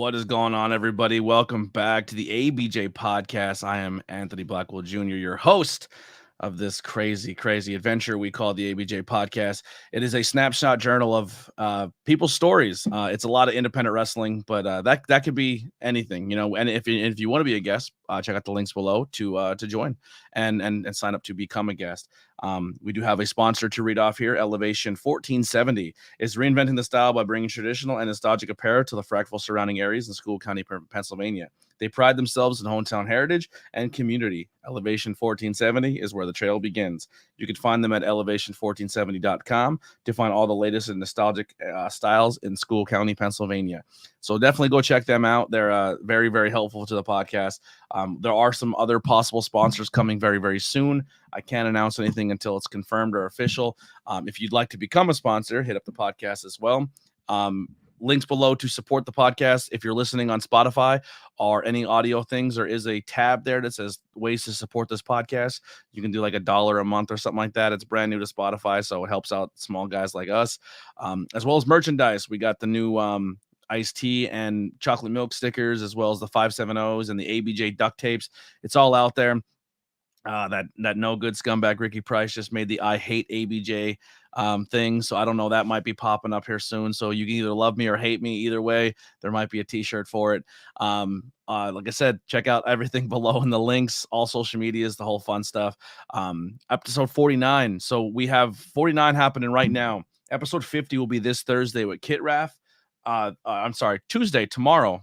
What is going on, everybody? Welcome back to the ABJ Podcast. I am Anthony Blackwell Jr., your host of this crazy adventure we call the ABJ Podcast. It is a snapshot journal of people's stories. It's a lot of independent wrestling, but that could be anything, you know. And if you want to be a guest, check out the links below to join and sign up to become a guest. We do have a sponsor to read off here. Elevation 1470 is reinventing the style by bringing traditional and nostalgic apparel to the fractal surrounding areas in School County, Pennsylvania. They pride themselves in hometown heritage and community. Elevation 1470 is where the trail begins. You can find them at elevation1470.com to find all the latest and nostalgic styles in School County, Pennsylvania. So definitely go check them out. They're very helpful to the podcast. There are some other possible sponsors coming very soon. I can't announce anything until it's confirmed or official. If you'd like to become a sponsor, hit up the podcast as well. Links below to support the podcast. If you're listening on Spotify or any audio things, there is a tab there that says ways to support this podcast. You can do like $1 a month or something like that. It's brand new to Spotify, so it helps out small guys like us, as well as merchandise. We got the new iced tea and chocolate milk stickers, as well as the 570s and the ABJ duct tapes. It's all out there. That no good scumbag Ricky Price just made the I hate ABJ thing, so I don't know, that might be popping up here soon. So you can either love me or hate me. Either way, there might be a t-shirt for it. Like I said, check out everything below in the links, all social medias, the whole fun stuff. Episode 49, so we have 49 happening right now. Episode 50 will be this Thursday with Kit Raff. I'm sorry, Tuesday, tomorrow.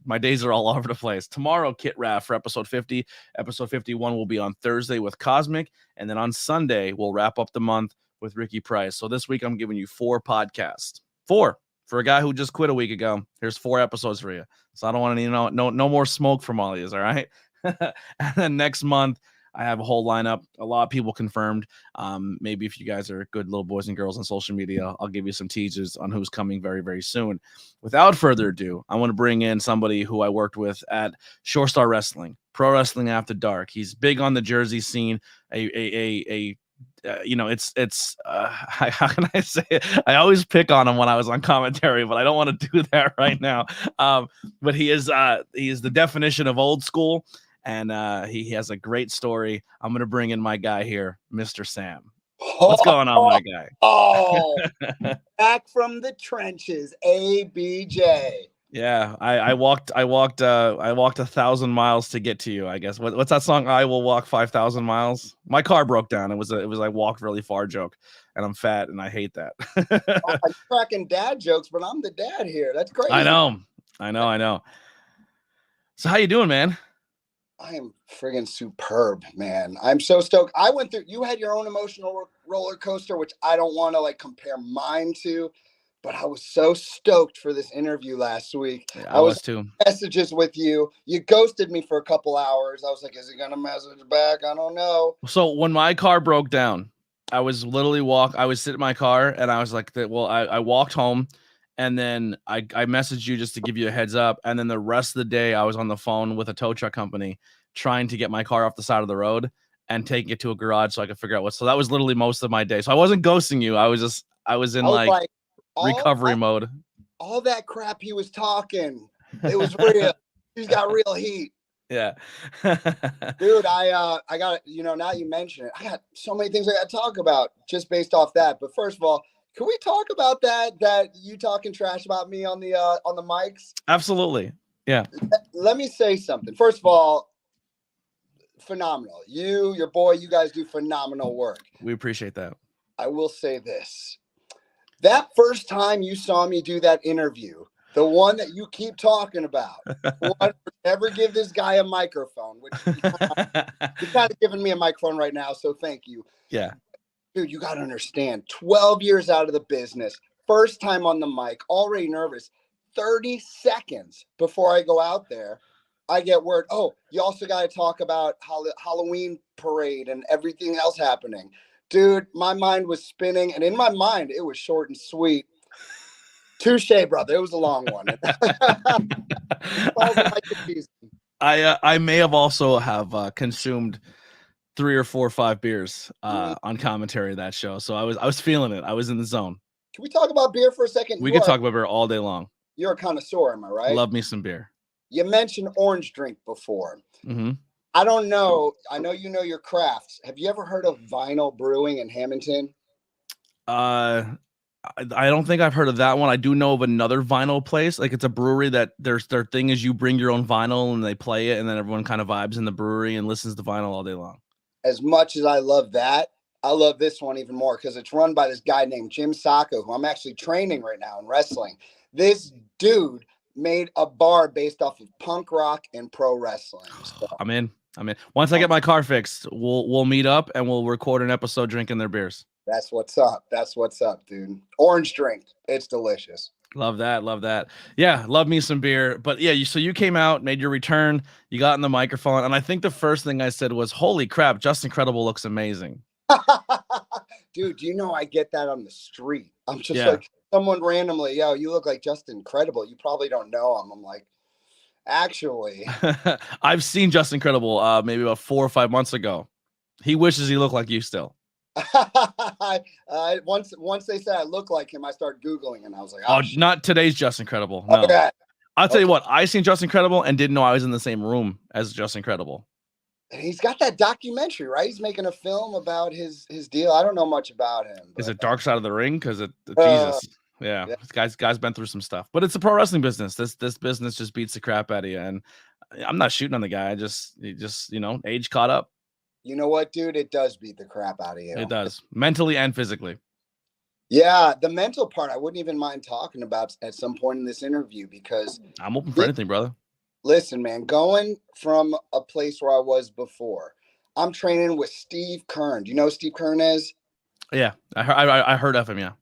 My days are all over the place. Tomorrow, Kit Raff for episode 50. Episode 51 will be on Thursday with Cosmic. And then on Sunday, we'll wrap up the month with Ricky Price. So this week, I'm giving you 4 podcasts. 4. For a guy who just quit a week ago, here's 4 episodes for you. So I don't want any, no more smoke from all of you, all right? And then next month, I have a whole lineup. A lot of people confirmed. Maybe if you guys are good little boys and girls on social media, I'll give you some teasers on who's coming very soon. Without further ado, I want to bring in somebody who I worked with at Shore Star Wrestling, Pro Wrestling After Dark. He's big on the Jersey scene. How can I say it? I always pick on him when I was on commentary, but I don't want to do that right now. But he is the definition of old school. And he has a great story. I'm going to bring in my guy here, Mr. Sam. What's going on, my guy? Back from the trenches, ABJ. Yeah, I walked 1,000 miles to get to you, I guess. What's that song? I will walk 5,000 miles. My car broke down. It was I walked really far joke, and I'm fat and I hate that. I'm cracking dad jokes, but I'm the dad here. That's crazy. I know. So how you doing, man? I am friggin' superb, man. I'm so stoked. I went through, you had your own emotional roller coaster, which I don't want to like compare mine to, but I was so stoked for this interview last week. Yeah, I was too. Messages with you. You ghosted me for a couple hours. I was like, is he going to message back? I don't know. So when my car broke down, I was literally I was sitting in my car and I was like, I walked home. And then I messaged you just to give you a heads up. And then the rest of the day, I was on the phone with a tow truck company trying to get my car off the side of the road and taking it to a garage so I could figure out what. So that was literally most of my day. So I wasn't ghosting you. I was in recovery mode. All that crap he was talking, it was real. He's got real heat. Yeah. Dude, I got, now you mention it, I got so many things I got to talk about just based off that. But first of all, can we talk about that you talking trash about me on the mics? Absolutely. Yeah. Let me say something. First of all, phenomenal. Your boy, you guys do phenomenal work. We appreciate that. I will say this. That first time you saw me do that interview, the one that you keep talking about, never give this guy a microphone, which you're kind of giving me a microphone right now, so thank you. Yeah. Dude, you got to understand, 12 years out of the business, first time on the mic, already nervous. 30 seconds before I go out there, I get word, oh, you also got to talk about Halloween parade and everything else happening. Dude, my mind was spinning, and in my mind, it was short and sweet. Touche, brother. It was a long one. I may have also have consumed 3 or 4 or 5 beers on commentary of that show. So I was feeling it. I was in the zone. Can we talk about beer for a second? We could talk about beer all day long. You're a connoisseur, am I right? Love me some beer. You mentioned orange drink before. Mm-hmm. I don't know. I know you know your crafts. Have you ever heard of Vinyl Brewing in Hamilton? I don't think I've heard of that one. I do know of another vinyl place. Like it's a brewery that their thing is you bring your own vinyl and they play it, and then everyone kind of vibes in the brewery and listens to vinyl all day long. As much as I love that, I love this one even more because it's run by this guy named Jim Sacco, who I'm actually training right now in wrestling. This dude made a bar based off of punk rock and pro wrestling. So, I'm in. Once I get my car fixed, we'll meet up and we'll record an episode drinking their beers. that's what's up. That's what's up, dude. Orange drink. It's delicious. Love that. Yeah, love me some beer. But yeah, so you came out, made your return, you got in the microphone, and I think the first thing I said was, "Holy crap, Justin Credible looks amazing." Dude, you know I get that on the street. I'm just like someone randomly, yo, you look like Justin Credible. You probably don't know him. I'm like, actually. I've seen Justin Credible maybe about 4 or 5 months ago. He wishes he looked like you still. Once they said I look like him, I started Googling and I was like, oh not today's Justin Credible. No. Okay. I'll tell you what, I seen Justin Credible and didn't know I was in the same room as Justin Credible. And he's got that documentary, right? He's making a film about his deal. I don't know much about him. Is it Dark Side of the Ring? Because Jesus. Yeah. This guy's been through some stuff. But it's a pro wrestling business. This business just beats the crap out of you. And I'm not shooting on the guy. Age caught up. You know what, dude? It does beat the crap out of you. It does. Mentally and physically. Yeah, the mental part I wouldn't even mind talking about at some point in this interview because I'm open for anything, brother. Listen, man, going from a place where I was before, I'm training with Steve Kern. Do you know who Steve Kern is? Yeah, I heard of him, yeah.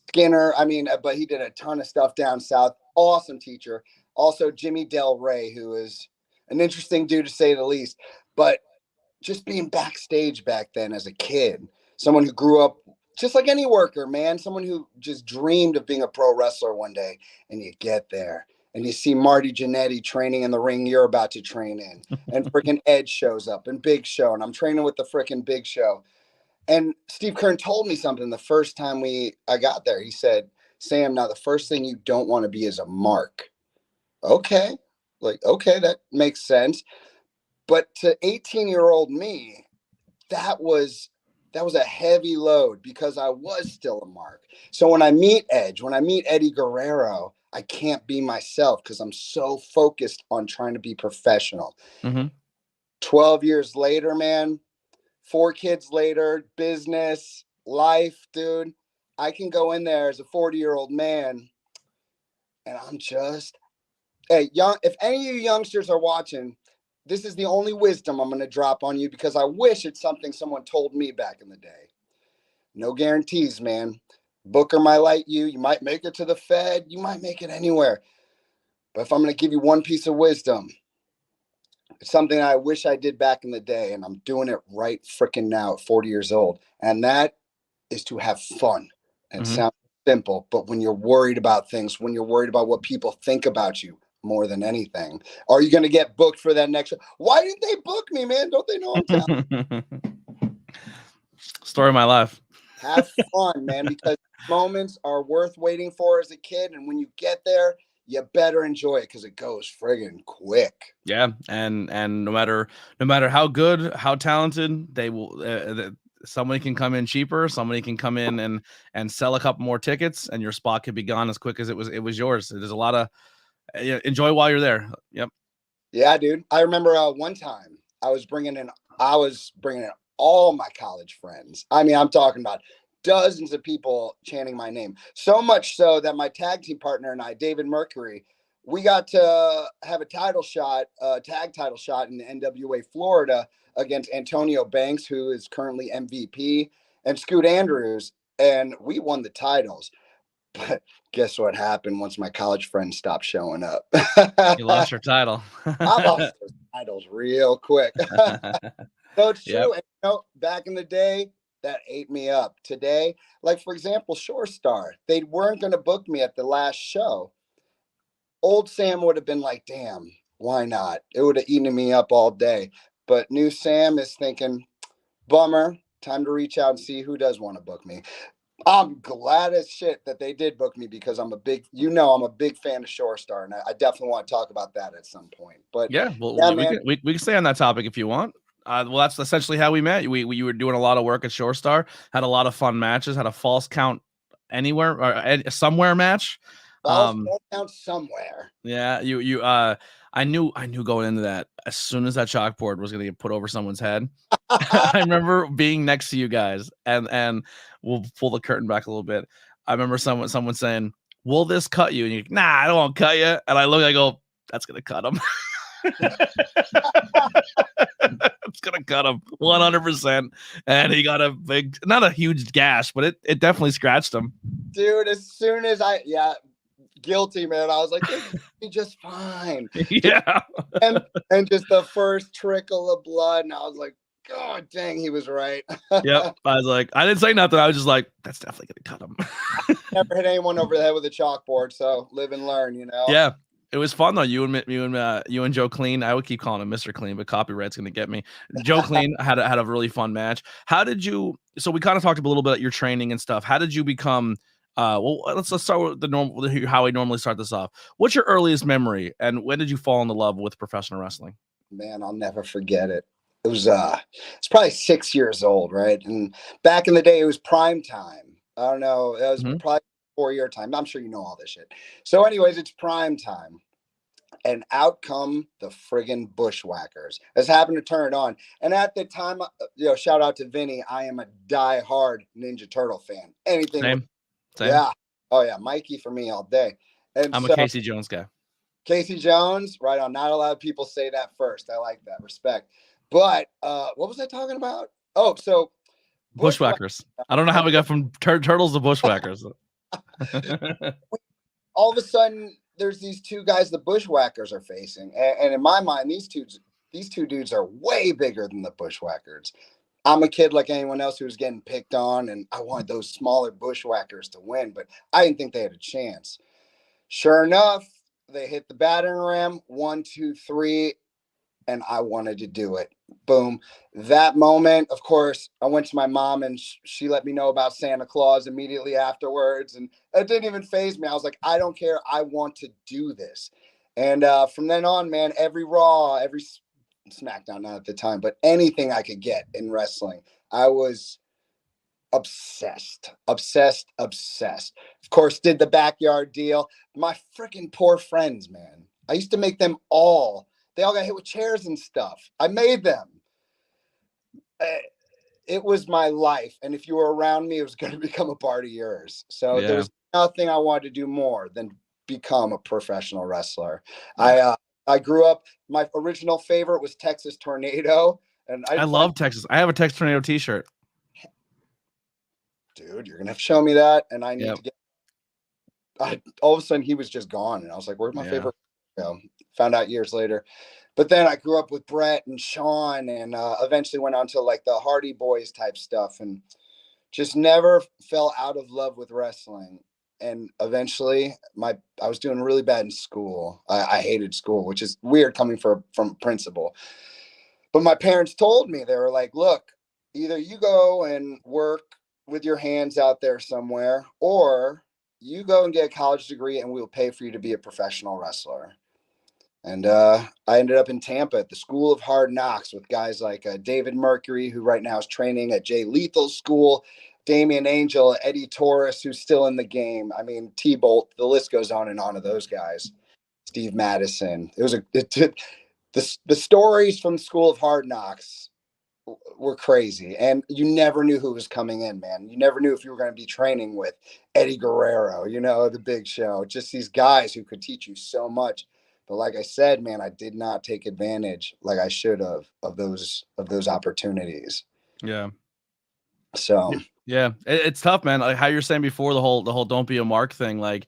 Skinner, but he did a ton of stuff down south. Awesome teacher. Also, Jimmy Del Rey, who is an interesting dude to say the least. But just being backstage back then as a kid, someone who grew up just like any worker, man, someone who just dreamed of being a pro wrestler one day, and you get there and you see Marty Jannetty training in the ring you're about to train in, and freaking Edge shows up and Big Show, and I'm training with the freaking Big Show. And Steve Kern told me something the first time I got there. He said, Sam, now the first thing you don't want to be is a mark. Okay. That makes sense. But to 18-year-old me, that was a heavy load because I was still a mark. So when I meet Edge, when I meet Eddie Guerrero, I can't be myself because I'm so focused on trying to be professional. Mm-hmm. 12 years later, man, 4 kids later, business, life, dude, I can go in there as a 40-year-old man and I'm just, if any of you youngsters are watching, this is the only wisdom I'm going to drop on you because I wish it's something someone told me back in the day. No guarantees, man. Booker might like you. You might make it to the Fed. You might make it anywhere. But if I'm going to give you one piece of wisdom, it's something I wish I did back in the day, and I'm doing it right freaking now at 40 years old. And that is to have fun. And it sounds simple, but when you're worried about things, when you're worried about what people think about you, more than anything. Are you going to get booked for that next show? Why didn't they book me, man? Don't they know I'm talented? Story of my life. Have fun, man, because moments are worth waiting for as a kid. And when you get there, you better enjoy it because it goes friggin' quick. Yeah. And no matter how good, how talented, they will, somebody can come in cheaper. Somebody can come in and sell a couple more tickets and your spot could be gone as quick as it was yours. There's a lot of, enjoy while you're there. Yep. Yeah, dude. I remember one time I was bringing in all my college friends. I'm talking about dozens of people chanting my name. So much so that my tag team partner and I, David Mercury, we got to have a tag title shot in the NWA Florida against Antonio Banks, who is currently MVP, and Scoot Andrews. And we won the titles. But guess what happened once my college friends stopped showing up? You lost your title. I lost those titles real quick. So it's true. Yep. And, back in the day, that ate me up. Today, like, for example, Shore Star, they weren't going to book me at the last show. Old Sam would have been like, damn, why not? It would have eaten me up all day. But new Sam is thinking, bummer, time to reach out and see who does want to book me. I'm glad as shit that they did book me because I'm a big fan of Shore Star, and I definitely want to talk about that at some point. But Yeah, well, yeah, we man. can we can stay on that topic if you want. Well, that's essentially how we met. You were doing a lot of work at Shore Star, had a lot of fun matches, had a false count anywhere or somewhere match. False count somewhere. Yeah, I knew going into that as soon as that chalkboard was gonna get put over someone's head. I remember being next to you guys, and we'll pull the curtain back a little bit. I remember someone saying, "Will this cut you?" And you're like, "Nah, I don't want to cut you." And I go, "That's gonna cut him." It's gonna cut him 100%. And he got a big, not a huge gash, but it definitely scratched him. Dude, as soon as guilty, man. I was like, this will be just fine. Yeah. And just the first trickle of blood, and I was like, God dang, he was right. Yep. I was like, I didn't say nothing. I was just like, that's definitely gonna cut him. Never hit anyone over the head with a chalkboard, so live and learn, you know. Yeah. It was fun though. You and Joe Clean. I would keep calling him Mr. Clean, but copyright's gonna get me. Joe Clean had a really fun match. How did you? So we kind of talked a little bit about your training and stuff. How did you become? Well, let's start with the normal. How we normally start this off. What's your earliest memory, and when did you fall in love with professional wrestling? Man, I'll never forget it. It was it's probably 6 years old, right? And back in the day, it was prime time. I don't know, it was probably 4-year time. I'm sure you know all this shit. So, anyways, it's prime time. And out come the friggin' Bushwhackers. Has happened to turn it on. And at the time, shout out to Vinny. I am a die-hard Ninja Turtle fan. Anything. Same. Yeah. Oh, yeah. Mikey for me all day. And I'm a Casey Jones guy. Casey Jones, right on. Not a lot of people say that first. I like that. Respect. But what was I talking about? Oh, so Bushwhackers. I don't know how we got from turtles to Bushwhackers. All of a sudden, there's these two guys the Bushwhackers are facing, and in my mind, these two dudes are way bigger than the Bushwhackers. I'm a kid like anyone else who was getting picked on, and I wanted those smaller Bushwhackers to win, but I didn't think they had a chance. Sure enough, they hit the battering ram, 1, 2, 3, and I wanted to do it. Boom. That moment, of course, I went to my mom and she let me know about Santa Claus immediately afterwards. And it didn't even faze me. I was like, I don't care. I want to do this. And from then on, man, every Raw, every SmackDown, not at the time, but anything I could get in wrestling, I was obsessed. Of course, did the backyard deal. My freaking poor friends, man. I used to make them all. They all got hit with chairs and stuff. I made them. It was my life. And if you were around me, it was going to become a part of yours. So there was nothing I wanted to do more than become a professional wrestler. I grew up, my original favorite was Texas Tornado. And I love Texas. I have a Texas Tornado t-shirt. Dude, you're going to have to show me that. And I need to get, all of a sudden he was just gone. And I was like, where's my favorite? Found out years later. But then I grew up with Brett and Sean and eventually went on to like the Hardy Boys type stuff and just never fell out of love with wrestling. And eventually I was doing really bad in school. I hated school, which is weird coming from principal. But my parents told me, they were like, look, either you go and work with your hands out there somewhere, or you go and get a college degree and we'll pay for you to be a professional wrestler. And I ended up in Tampa at the School of Hard Knocks with guys like David Mercury, who right now is training at Jay Lethal's school, Damian Angel, Eddie Torres, who's still in the game. I mean, T-Bolt, the list goes on and on of those guys. Steve Madison. The stories from the School of Hard Knocks were crazy. And you never knew who was coming in, man. You never knew if you were going to be training with Eddie Guerrero, the Big Show. Just these guys who could teach you so much. But like I said, man, I did not take advantage like I should have of those opportunities. Yeah. So yeah, it's tough, man. Like how you're saying before, the whole don't be a mark thing. Like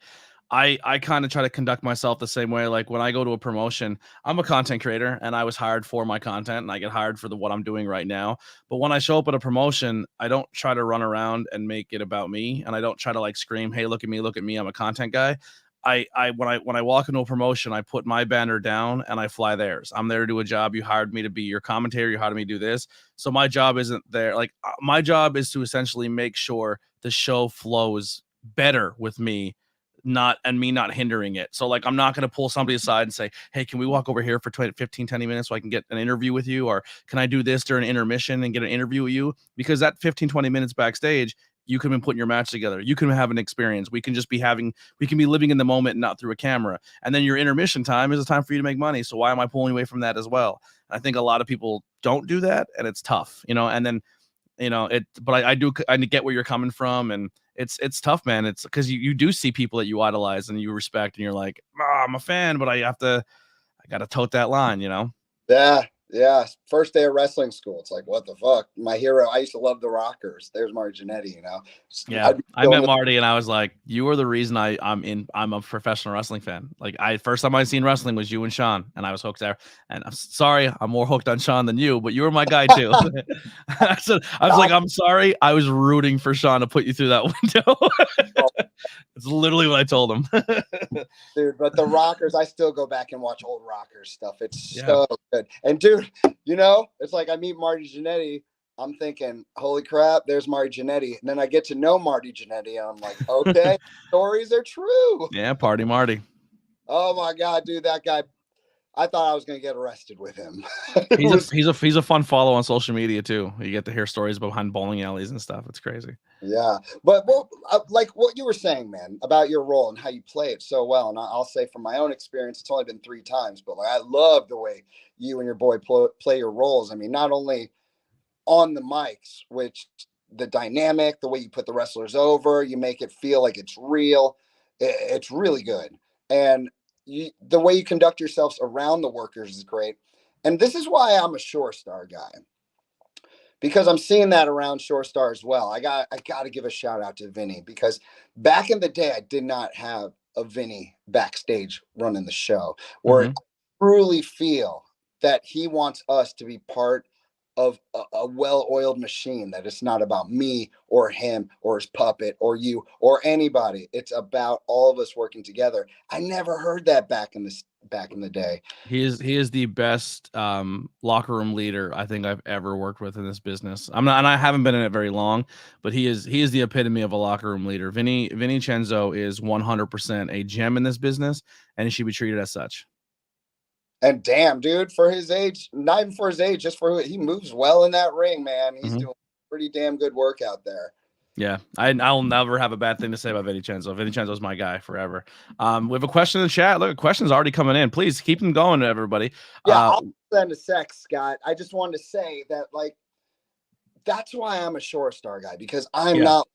I kind of try to conduct myself the same way. Like when I go to a promotion, I'm a content creator and I was hired for my content and I get hired for what I'm doing right now. But when I show up at a promotion, I don't try to run around and make it about me. And I don't try to like scream, hey, look at me, I'm a content guy. when I walk into a promotion, I put my banner down and I fly theirs. I'm there to do a job. You hired me to be your commentator. You hired me to do this. So my job isn't there. Like my job is to essentially make sure the show flows better with me, not hindering it. So like I'm not going to pull somebody aside and say, hey, can we walk over here for 15 10 minutes so I can get an interview with you, or can I do this during intermission and get an interview with you? Because that 15 20 minutes backstage, you can be putting your match together, you can have an experience, we can be living in the moment, not through a camera. And then your intermission time is a time for you to make money. So why am I pulling away from that as well? I think a lot of people don't do that, and it's tough, and then but I get where you're coming from, and it's tough, man. It's because you do see people that you idolize and you respect, and you're like, I'm a fan, but I gotta tote that line. Yeah. First day of wrestling school, it's like, what the fuck? My hero. I used to love the Rockers. There's Marty Jannetty. Yeah, I met Marty, and I was like, you are the reason I'm a professional wrestling fan. Like, first time I seen wrestling was you and Sean, and I was hooked there. And I'm sorry, I'm more hooked on Sean than you, but you were my guy too. I was like, I'm sorry, I was rooting for Sean to put you through that window. It's literally what I told him. Dude, but the Rockers, I still go back and watch old Rockers stuff. It's so good. And dude, it's like I meet Marty Jannetty. I'm thinking, holy crap, there's Marty Jannetty. And then I get to know Marty Jannetty, and I'm like, okay, stories are true. Yeah, Party Marty. Oh my God, dude, that guy. I thought I was going to get arrested with him. He's a fun follow on social media too. You get to hear stories behind bowling alleys and stuff. It's crazy. Yeah. But like what you were saying, man, about your role and how you play it so well. And I'll say from my own experience, it's only been 3 times, but like, I love the way you and your boy play your roles. I mean, not only on the mics, which the dynamic, the way you put the wrestlers over, you make it feel like it's real. It's really good. And the way you conduct yourselves around the workers is great. And this is why I'm a Shore Star guy, because I'm seeing that around Shore Star as well. I got to give a shout out to Vinny, because back in the day, I did not have a Vinny backstage running the show, where I truly feel that he wants us to be part of a well-oiled machine, that it's not about me or him or his puppet or you or anybody. It's about all of us working together. I never heard that back in the day. He is the best locker room leader I think I've ever worked with in this business. I'm not, and I haven't been in it very long, but he is the epitome of a locker room leader. Vinny Cenzo is 100% a gem in this business, and he should be treated as such. And damn, dude, for his age, not even for his age, just for he moves well in that ring, man. He's doing pretty damn good work out there. Yeah, I'll never have a bad thing to say about Vinny Cenzo. Vinny Cenzo's my guy forever. We have a question in the chat. Look, questions already coming in. Please keep them going, everybody. Yeah, I'll send a sec, Scott. I just wanted to say that, like, that's why I'm a Shore Star guy, because I'm not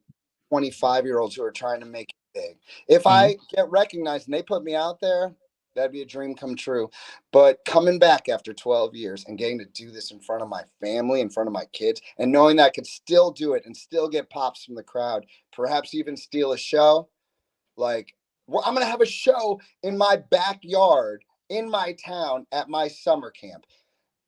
25-year-olds who are trying to make it big. If I get recognized and they put me out there, that'd be a dream come true. But coming back after 12 years and getting to do this in front of my family, in front of my kids, and knowing that I could still do it and still get pops from the crowd, perhaps even steal a show. Like, I'm going to have a show in my backyard, in my town, at my summer camp.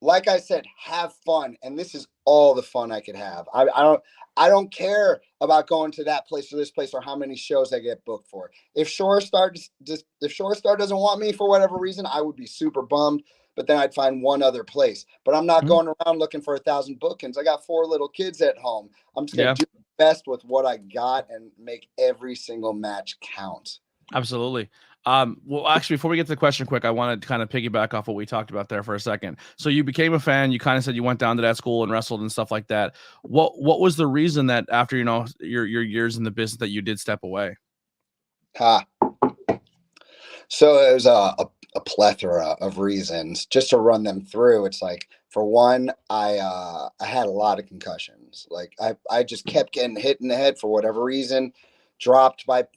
Like I said, have fun. And this is all the fun I could have. I don't care about going to that place or this place or how many shows I get booked for. If Shore Star doesn't want me for whatever reason, I would be super bummed. But then I'd find one other place. But I'm not going around looking for 1,000 bookings. I got 4 little kids at home. I'm just going to do the best with what I got and make every single match count. Absolutely. Well, actually, before we get to the question quick, I wanted to kind of piggyback off what we talked about there for a second. So you became a fan. You kind of said you went down to that school and wrestled and stuff like that. What was the reason that after, your years in the business that you did step away? So it was a plethora of reasons. Just to run them through, it's like, for one, I had a lot of concussions. Like I just kept getting hit in the head for whatever reason, dropped by,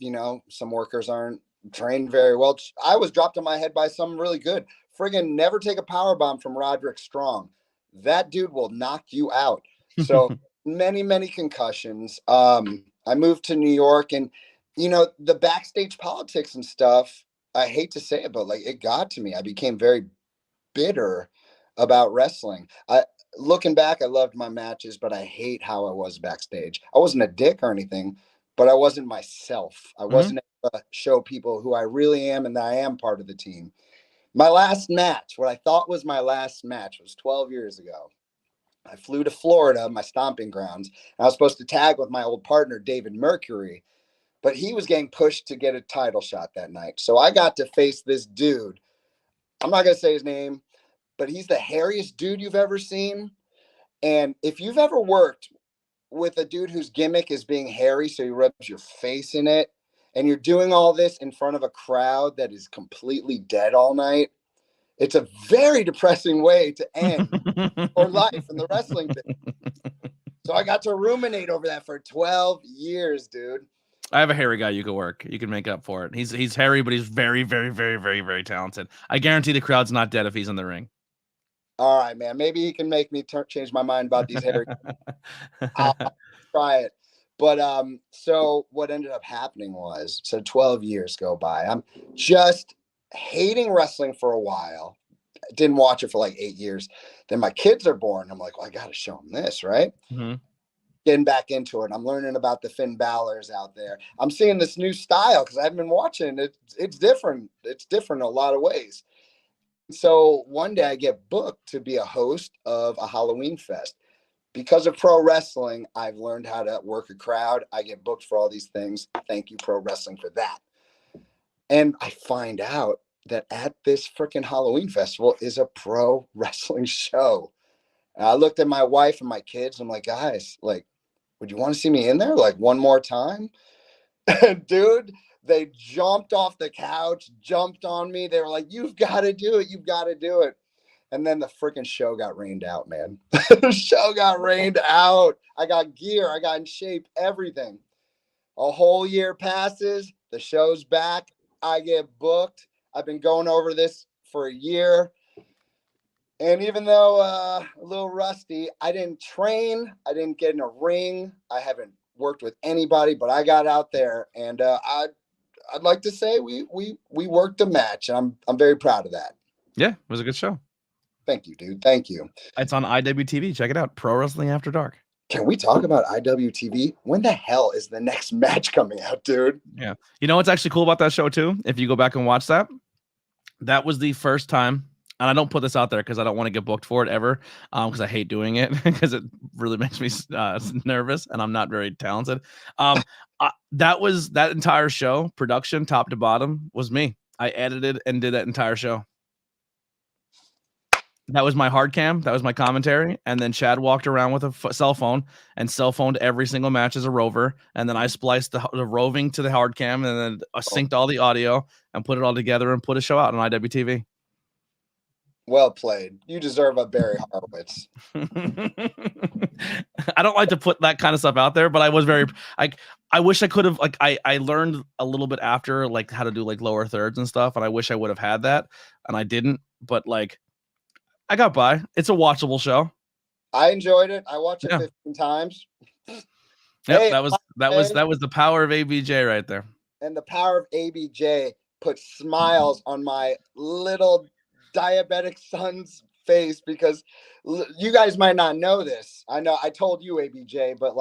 some workers aren't trained very well. I was dropped on my head by someone really good. Friggin' never take a power bomb from Roderick Strong. That dude will knock you out. So many, many concussions. I moved to New York, and, the backstage politics and stuff, I hate to say it, but like, it got to me. I became very bitter about wrestling. Looking back, I loved my matches, but I hate how I was backstage. I wasn't a dick or anything, but I wasn't myself. I Mhm. wasn't able to show people who I really am and that I am part of the team. My last match, what I thought was my last match, was 12 years ago. I flew to Florida, my stomping grounds. I was supposed to tag with my old partner, David Mercury, but he was getting pushed to get a title shot that night. So I got to face this dude. I'm not going to say his name, but he's the hairiest dude you've ever seen. And if you've ever worked with a dude whose gimmick is being hairy, so he rubs your face in it, and you're doing all this in front of a crowd that is completely dead all night, it's a very depressing way to end your life in the wrestling business. So I got to ruminate over that for 12 years, dude. I have a hairy guy you could work. You can make up for it. He's hairy, but he's very, very, very, very, very talented. I guarantee the crowd's not dead if he's in the ring. All right, man. Maybe he can make me change my mind about these hairy. I'll try it. But so what ended up happening was, so 12 years go by. I'm just hating wrestling for a while. Didn't watch it for like 8 years. Then my kids are born. I'm like, well, I got to show them this, right? Mm-hmm. Getting back into it. I'm learning about the Finn Balor's out there. I'm seeing this new style because I've been watching it. It's different. It's different in a lot of ways. So one day I get booked to be a host of a Halloween fest. Because of pro wrestling, I've learned how to work a crowd. I get booked for all these things. Thank you, pro wrestling, for that. And I find out that at this freaking Halloween festival is a pro wrestling show. And I looked at my wife and my kids. I'm like, guys, like, would you want to see me in there like one more time? Dude, they jumped off the couch, jumped on me. They were like, you've got to do it. You've got to do it. And then the freaking show got rained out, man. The show got rained out. I got gear. I got in shape, everything. A whole year passes. The show's back. I get booked. I've been going over this for a year. And even though a little rusty, I didn't train. I didn't get in a ring. I haven't worked with anybody, but I got out there. And I'd like to say we worked a match. And I'm very proud of that. Yeah, it was a good show. Thank you, dude. Thank you. It's on IWTV. Check it out. Pro Wrestling After Dark. Can we talk about IWTV? When the hell is the next match coming out, dude? Yeah. You know what's actually cool about that show, too? If you go back and watch that, that was the first time, and I don't put this out there because I don't want to get booked for it ever, because I hate doing it because it really makes me nervous, and I'm not very talented. That entire show, production, top to bottom, was me. I edited and did that entire show. That was my hard cam. That was my commentary. And then Chad walked around with a cell phone and cell phoned every single match as a rover. And then I spliced the roving to the hard cam and then synced all the audio and put it all together and put a show out on IWTV. Well played. You deserve a Barry Horowitz. I don't like to put that kind of stuff out there, but I was very I wish I could have I learned a little bit after how to do lower thirds and stuff. And I wish I would have had that. And I didn't, but I got by. It's a watchable show. I enjoyed it. I watched it 15 times. Yep, hey, that was the power of ABJ right there. And the power of ABJ put smiles on my little diabetic son's face because you guys might not know this. I know I told you ABJ, but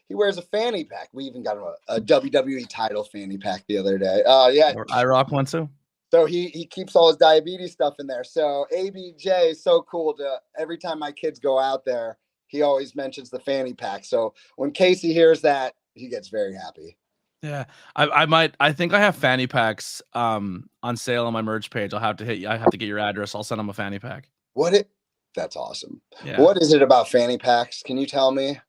he wears a fanny pack. We even got him a WWE title fanny pack the other day. Yeah, I rock one too. So he keeps all his diabetes stuff in there. So ABJ is so cool to every time my kids go out there, he always mentions the fanny pack. So when Casey hears that, he gets very happy. Yeah. I think I have fanny packs on sale on my merch page. I'll have to hit you. I have to get your address. I'll send them a fanny pack. That's awesome. Yeah. What is it about fanny packs? Can you tell me?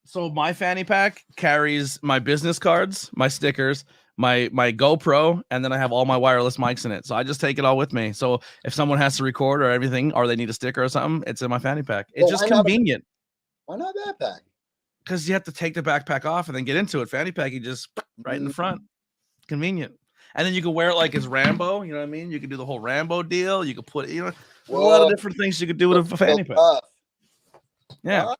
So my fanny pack carries my business cards, my stickers, my GoPro, and then I have all my wireless mics in it. So I just take it all with me. So if someone has to record or everything, or they need a sticker or something, it's in my fanny pack. It's just convenient. Why not backpack? Because you have to take the backpack off and then get into it. Fanny pack, you just right in the front. Convenient. And then you can wear it like as Rambo. You know what I mean? You can do the whole Rambo deal. You could put a lot of different things you could do with a fanny pack. Yeah. Right.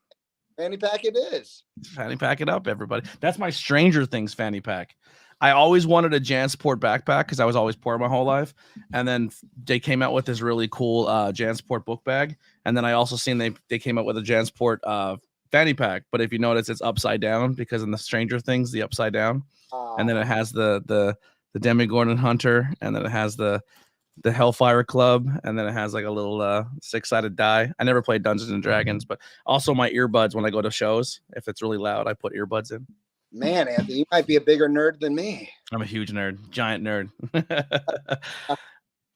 Fanny pack it is. Fanny pack it up, everybody. That's my Stranger Things fanny pack. I always wanted a JanSport backpack because I was always poor my whole life. And then they came out with this really cool JanSport book bag. And then I also seen they came out with a JanSport fanny pack, but if you notice, it's upside down because in the Stranger Things, the upside down, and then it has the Demogorgon Hunter, and then it has the Hellfire Club, and then it has like a little 6-sided die. I never played Dungeons and Dragons, but also my earbuds when I go to shows. If it's really loud, I put earbuds in. Man, Anthony, you might be a bigger nerd than me. I'm a huge nerd, giant nerd.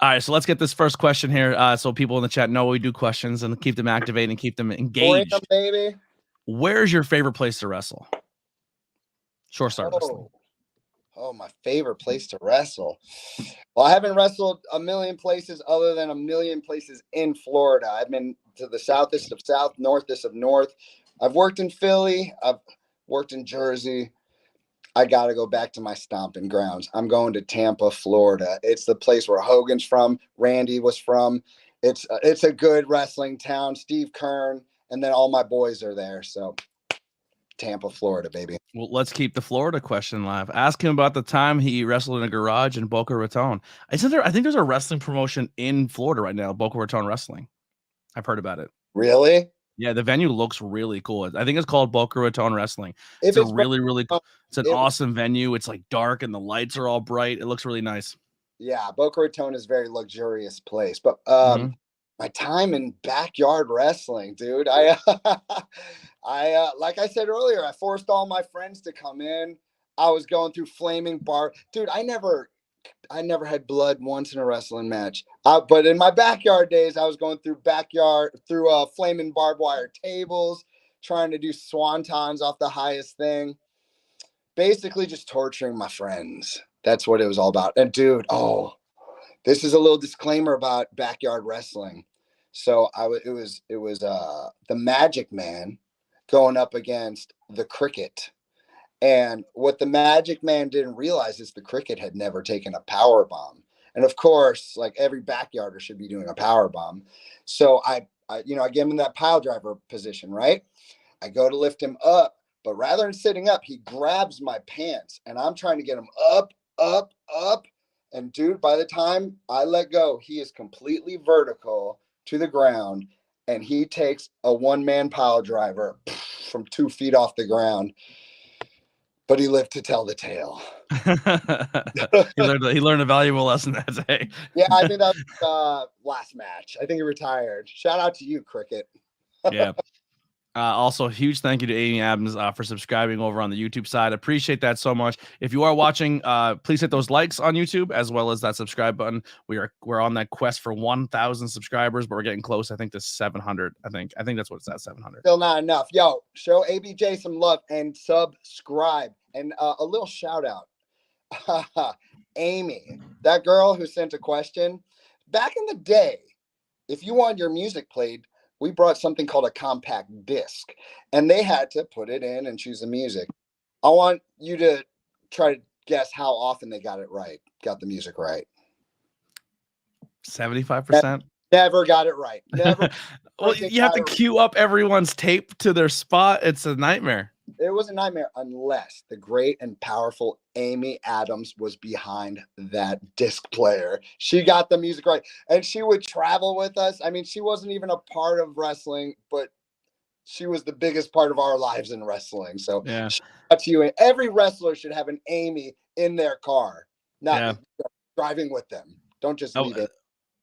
All right, so let's get this first question here. So people in the chat know we do questions and keep them activated and keep them engaged. Them, baby. Where's your favorite place to wrestle? Short Start Wrestling. Oh, my favorite place to wrestle. Well, I haven't wrestled a million places other than a million places in Florida. I've been to the southest of South, northest of North. I've worked in Philly. I've worked in Jersey. I got to go back to my stomping grounds. I'm going to Tampa, Florida. It's the place where Hogan's from. Randy was from. It's a good wrestling town. Steve Kern, and then all my boys are there. So Tampa, Florida, baby. Well, let's keep the Florida question live. Ask him about the time he wrestled in a garage in Boca Raton. I think there's a wrestling promotion in Florida right now, Boca Raton Wrestling. I've heard about it. Really? Yeah, the venue looks really cool. I think it's called Boca Raton Wrestling. It's an awesome venue. It's like dark and the lights are all bright. It looks really nice. Yeah, Boca Raton is a very luxurious place. But my time in backyard wrestling, dude. I like I said earlier, I forced all my friends to come in. I was going through flaming bar. Dude, I never had blood once in a wrestling match. But in my backyard days, I was going through flaming barbed wire tables, trying to do swantons off the highest thing. Basically just torturing my friends. That's what it was all about. And dude, this is a little disclaimer about backyard wrestling. So it was the Magic Man going up against the Cricket. And what the Magic Man didn't realize is the Cricket had never taken a power bomb. And of course, like every backyarder should be doing a power bomb. So I get him in that pile driver position, right? I go to lift him up, but rather than sitting up, he grabs my pants and I'm trying to get him up, up, up. And dude, by the time I let go, he is completely vertical to the ground and he takes a one-man pile driver from 2 feet off the ground. But he lived to tell the tale. He learned a valuable lesson that day. Yeah, I think that was last match. I think he retired. Shout out to you, Cricket. Yeah. Also, huge thank you to Amy Adams for subscribing over on the YouTube side. Appreciate that so much. If you are watching, please hit those likes on YouTube as well as that subscribe button. We're on that quest for 1,000 subscribers, but we're getting close. I think to 700. I think that's what it's at, 700. Still not enough. Yo, show ABJ some love and subscribe. And a little shout out, Amy, that girl who sent a question. Back in the day, if you wanted your music played, we brought something called a compact disc, and they had to put it in and choose the music. I want you to try to guess how often they got the music right. 75%. Never got it right. Never. Well, you have to queue up everyone's tape to their spot. It's a nightmare. It was a nightmare unless the great and powerful Amy Adams was behind that disc player. She got the music right. And she would travel with us. I mean, she wasn't even a part of wrestling, but she was the biggest part of our lives in wrestling. So yeah, that's you. And every wrestler should have an Amy in their car, not driving with them. Don't just leave it.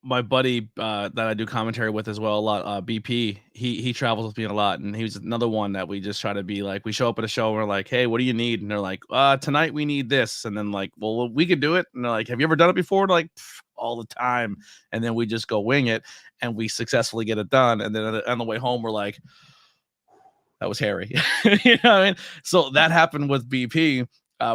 My buddy that I do commentary with as well a lot, BP, he travels with me a lot, and he was another one that we just try to be like, we show up at a show and we're like, hey, what do you need? And they're like, tonight we need this. And then like, well, we could do it. And they're like, have you ever done it before? Like, all the time. And then we just go wing it and we successfully get it done. And then on the way home, we're like, that was hairy. You know what I mean? So that happened with BP.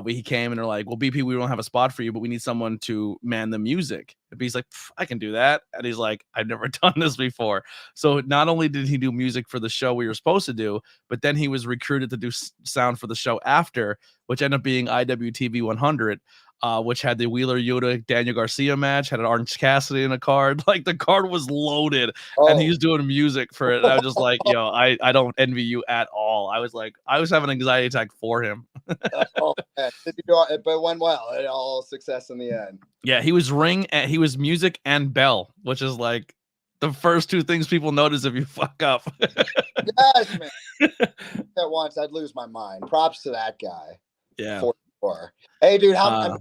He came and they're like, well, BP, we don't have a spot for you, but we need someone to man the music. And he's like, I can do that. And he's like, I've never done this before. So not only did he do music for the show we were supposed to do, but then he was recruited to do sound for the show after, which ended up being IWTV 100, which had the Wheeler Yuta Daniel Garcia match, had an Orange Cassidy in a card. Like the card was loaded, and he's doing music for it. And I was just like, yo, I don't envy you at all. I was having an anxiety attack for him. But it went well. It all success in the end. Yeah, he was music and bell, which is like the first two things people notice if you fuck up. Yes, man. At once, I'd lose my mind. Props to that guy. Yeah. For sure. Hey, dude, how many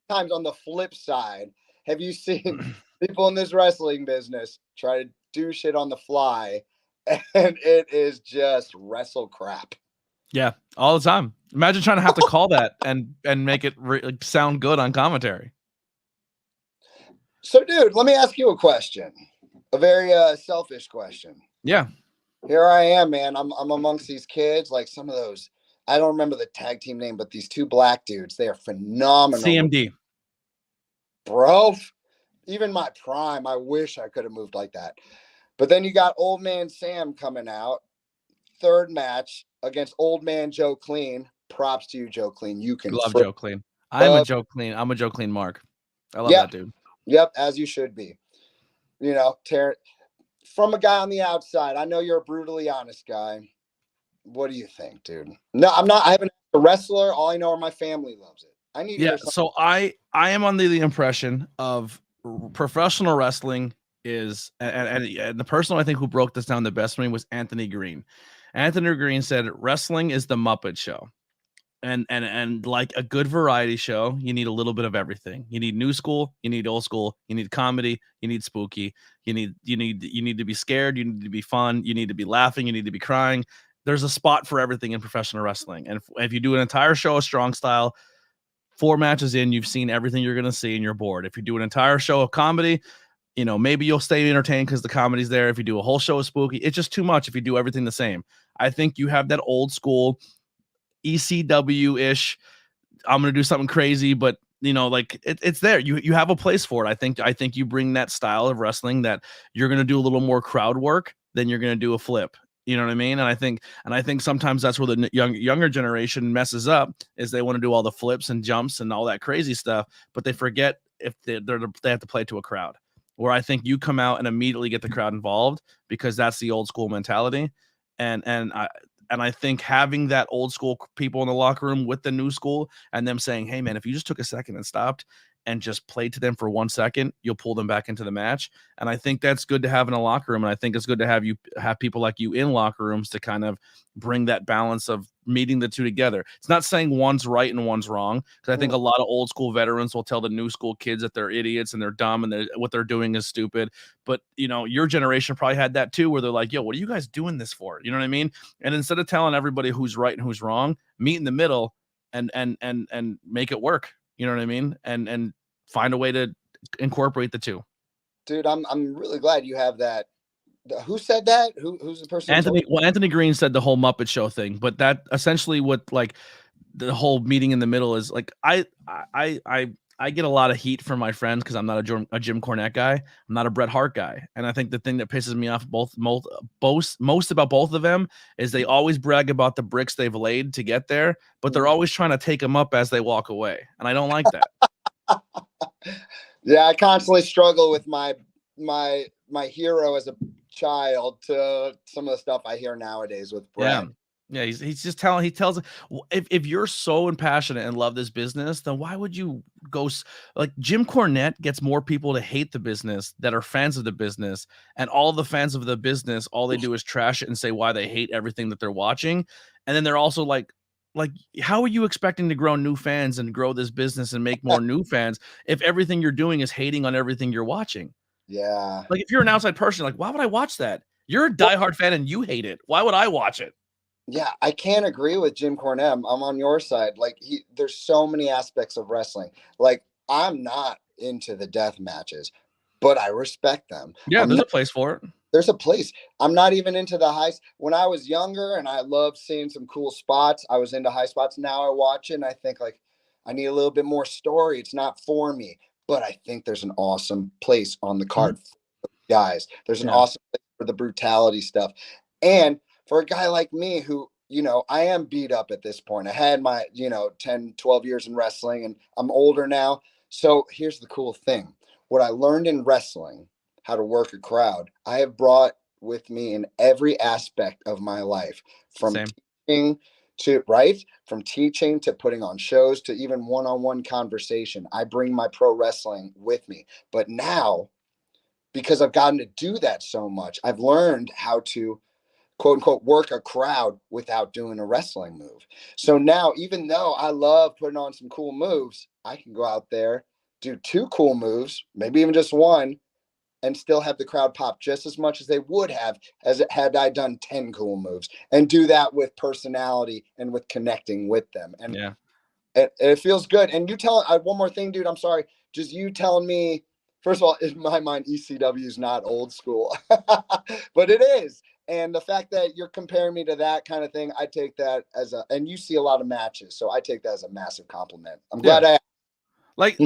times on the flip side have you seen people in this wrestling business try to do shit on the fly, and it is just wrestle crap? Yeah, all the time. Imagine trying to have to call that and make it sound good on commentary. So, dude, let me ask you a question. A very selfish question. Yeah. Here I am, man. I'm amongst these kids, like some of those. I don't remember the tag team name, but these two black dudes, they are phenomenal. CMD. Bro, even my prime, I wish I could have moved like that. But then you got Old Man Sam coming out. Third match against Old Man Joe Clean. Props to you, Joe Clean. You can love Joe Clean. I'm a Joe Clean. I'm a Joe Clean mark. I love that dude. Yep, as you should be. You know, from a guy on the outside, I know you're a brutally honest guy. What do you think, dude? No, I'm not. I haven't a wrestler. All I know are my family loves it. I need to hear something. So I am under the impression of professional wrestling is and the person I think who broke this down the best for me was Anthony Green. Anthony Green said wrestling is the Muppet Show. And like a good variety show, you need a little bit of everything. You need new school, you need old school, you need comedy, you need spooky, you need to be scared, you need to be fun, you need to be laughing, you need to be crying. There's a spot for everything in professional wrestling. And if you do an entire show of strong style, 4 matches in, you've seen everything you're going to see and you're bored. If you do an entire show of comedy, you know, maybe you'll stay entertained because the comedy's there. If you do a whole show of spooky, it's just too much if you do everything the same. I think you have that old school ECW-ish, I'm going to do something crazy, but you know, like it's there. You have a place for it. I think you bring that style of wrestling that you're going to do a little more crowd work than you're going to do a flip. You know what I mean? And I think sometimes that's where the younger generation messes up, is they want to do all the flips and jumps and all that crazy stuff, but they forget if they have to play to a crowd. Where I think you come out and immediately get the crowd involved, because that's the old school mentality. And I think having that old school people in the locker room with the new school and them saying, hey, man, if you just took a second and stopped and just played to them for 1 second, you'll pull them back into the match. And I think that's good to have in a locker room. And I think it's good to have people like you in locker rooms to kind of bring that balance of meeting the two together. It's not saying one's right and one's wrong, because I think a lot of old school veterans will tell the new school kids that they're idiots and they're dumb and what they're doing is stupid. But, you know, your generation probably had that too, where they're like, yo, what are you guys doing this for? You know what I mean? And instead of telling everybody who's right and who's wrong, meet in the middle and make it work. You know what I mean? And find a way to incorporate the two. Dude, I'm really glad you have that. Who said that? Who's the person? Anthony Green said the whole Muppet Show thing, but that essentially what like the whole meeting in the middle is like. I get a lot of heat from my friends because I'm not a Jim Cornette guy. I'm not a Bret Hart guy. And I think the thing that pisses me off most about both of them is they always brag about the bricks they've laid to get there, but they're always trying to take them up as they walk away. And I don't like that. Yeah, I constantly struggle with my hero as a child to some of the stuff I hear nowadays with Bret. Yeah, he's just telling. He tells, if you're so impassionate and love this business, then why would you go? Like Jim Cornette gets more people to hate the business that are fans of the business, and all the fans of the business, all they do is trash it and say why they hate everything that they're watching, and then they're also like, how are you expecting to grow new fans and grow this business and make more new fans if everything you're doing is hating on everything you're watching? Yeah, like if you're an outside person, like why would I watch that? You're a diehard fan and you hate it. Why would I watch it? Yeah, I can't agree with Jim Cornette. I'm on your side. Like there's so many aspects of wrestling. Like I'm not into the death matches, but I respect them. Yeah, there's a place for it. There's a place. I'm not even into the high. When I was younger and I loved seeing some cool spots, I was into high spots. Now I watch it and I think like I need a little bit more story. It's not for me, but I think there's an awesome place on the card for guys. There's an awesome place for the brutality stuff. And for a guy like me who, you know, I am beat up at this point. I had my, 10, 12 years in wrestling and I'm older now. So here's the cool thing. What I learned in wrestling, how to work a crowd, I have brought with me in every aspect of my life, from teaching to putting on shows to even one-on-one conversation. I bring my pro wrestling with me. But now because I've gotten to do that so much. I've learned how to quote unquote work a crowd without doing a wrestling move. So now, even though I love putting on some cool moves, I can go out there, do 2 cool moves, maybe even just one, and still have the crowd pop just as much as they would have as it had I done 10 cool moves, and do that with personality and with connecting with them. And Yeah. it feels good. And you tell one more thing, dude. I'm sorry. Just you telling me, first of all, in my mind, ECW is not old school, but it is. And the fact that you're comparing me to that kind of thing, I take that as and you see a lot of matches, so I take that as a massive compliment. I'm glad like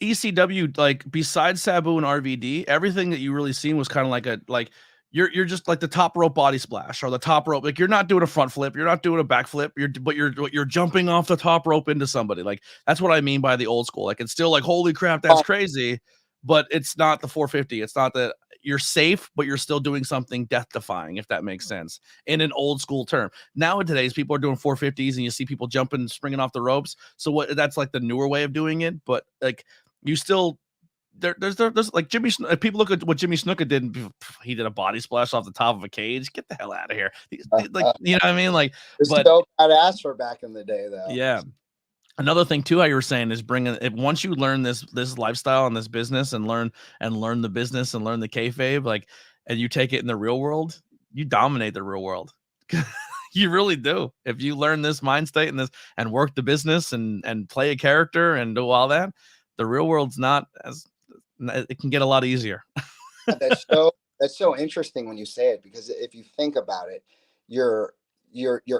ECW, like besides Sabu and RVD, everything that you really seen was kind of like you're just like the top rope body splash or the top rope. Like you're not doing a front flip, you're not doing a back flip, you're jumping off the top rope into somebody. Like that's what I mean by the old school. Like it's still like, holy crap, that's crazy, but it's not the 450. It's not that you're safe, but you're still doing something death defying, if that makes sense, in an old school term. Nowadays, people are doing 450s and you see people jumping, springing off the ropes. So that's like the newer way of doing it. But like you still, there's like Jimmy. People look at what Jimmy Snuka did. He did a body splash off the top of a cage. Get the hell out of here! Like you know what I mean? Like, but so badass for back in the day, though. Yeah. Another thing too, how you were saying, is bringing it once you learn this lifestyle and this business and learn the business and learn the kayfabe, like, and you take it in the real world, you dominate the real world. You really do. If you learn this mind state and this and work the business and play a character and do all that, the real world's not as, it can get a lot easier. That's so interesting when you say it, because if you think about it, you're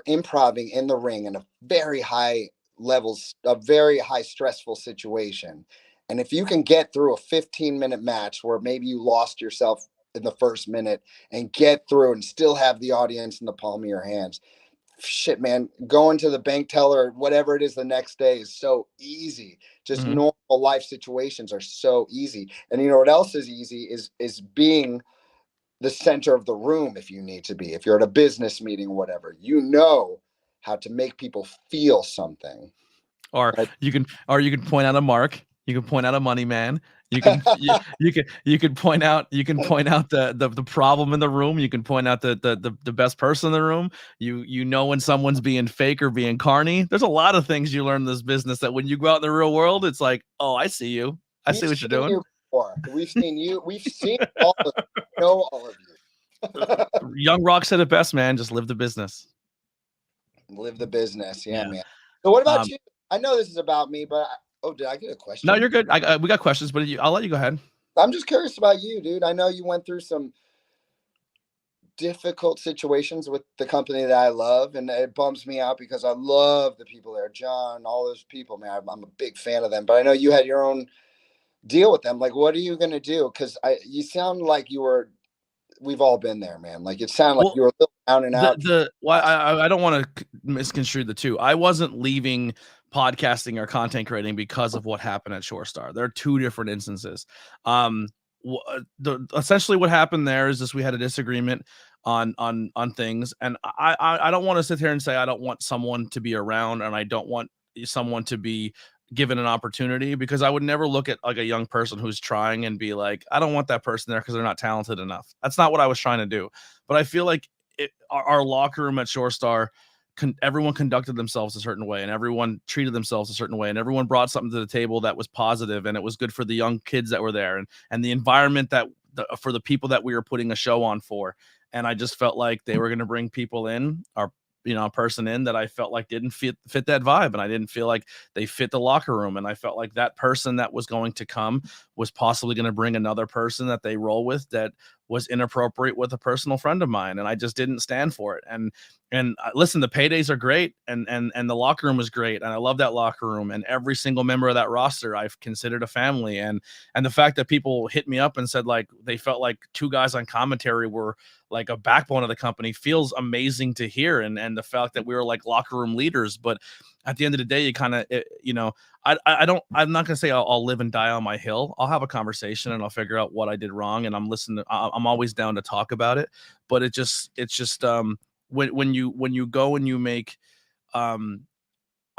improvising in the ring in a very high levels, a very high stressful situation. And if you can get through a 15-minute match where maybe you lost yourself in the first minute and get through and still have the audience in the palm of your hands, shit, man, going to the bank teller, whatever it is the next day is so easy. Just normal life situations are so easy. And you know what else is easy is being the center of the room. If you need to be, if you're at a business meeting or whatever, you know how to make people feel something. Or right? you can point out a mark. You can point out a money man. You can you can point out the problem in the room. You can point out the best person in the room. You know when someone's being fake or being carny. There's a lot of things you learn in this business that when you go out in the real world, it's like, oh, I see you. I see what you're doing. We've seen you. We've seen all of you. Know all of you. Young Rock said it best, man. Just live the business. Live the business. Yeah. Man. So what about you? I know this is about me, but did I get a question? No, you're good. We got questions, but I'll let you go ahead. I'm just curious about you, dude. I know you went through some difficult situations with the company that I love, and it bums me out because I love the people there, John, all those people, man. I'm a big fan of them, but I know you had your own deal with them. Like, what are you going to do? Because you sound like we've all been there, man. Like it sounded like you were a little down and out. I don't want to misconstrue the two. I wasn't leaving podcasting or content creating because of what happened at Shorestar. There are two different instances. Essentially what happened there is we had a disagreement on things, and I don't want to sit here and say I don't want someone to be around and I don't want someone to be given an opportunity, because I would never look at like a young person who's trying and be like, I don't want that person there because they're not talented enough. That's not what I was trying to do. But I feel like our locker room at Shorestar, everyone conducted themselves a certain way and everyone treated themselves a certain way and everyone brought something to the table that was positive, and it was good for the young kids that were there and the environment for the people that we were putting a show on for. And I just felt like they were going to bring people in, or a person in that I felt like didn't fit that vibe, and I didn't feel like they fit the locker room, and I felt like that person that was going to come was possibly going to bring another person that they roll with that was inappropriate with a personal friend of mine, and I just didn't stand for it. And listen, the paydays are great, and the locker room was great, and I love that locker room, and every single member of that roster I've considered a family, and the fact that people hit me up and said like they felt like two guys on commentary were like a backbone of the company feels amazing to hear, and the fact that we were like locker room leaders. But at the end of the day, you kind of, I'm not gonna say I'll live and die on my hill. I'll have a conversation and I'll figure out what I did wrong, and I'm always down to talk about it. But it's just when you go and you make a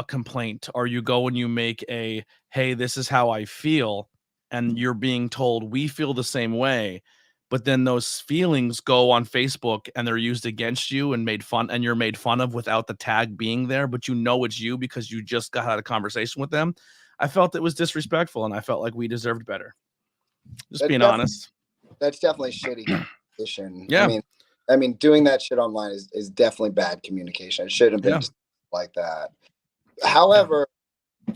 complaint, or you go and you make hey, this is how I feel, and you're being told we feel the same way, but then those feelings go on Facebook and they're used against you and made fun, and you're made fun of without the tag being there, but you know it's you because you just got out of a conversation with them. I felt it was disrespectful, and I felt like we deserved better. Just That's being honest. That's definitely shitty communication. Yeah. I mean, doing that shit online is definitely bad communication. It shouldn't have been Yeah. like that. However,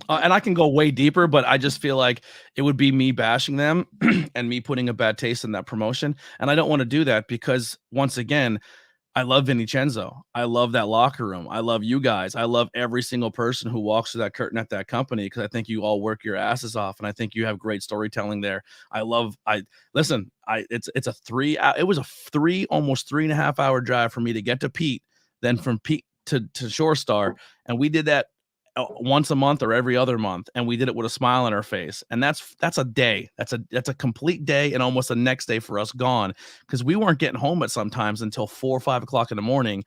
and I can go way deeper, but I just feel like it would be me bashing them and me putting a bad taste in that promotion. And I don't want to do that because, once again, I love Vincenzo. I love that locker room. I love you guys. I love every single person who walks through that curtain at that company, because I think you all work your asses off, and I think you have great storytelling there. It was a 3, almost 3.5 hour drive for me to get to Pete, then from Pete to Shore Star, and we did that once a month or every other month, and we did it with a smile on our face. And that's a day. That's a complete day, and almost the next day for us gone, because we weren't getting home at sometimes until 4 or 5 o'clock in the morning,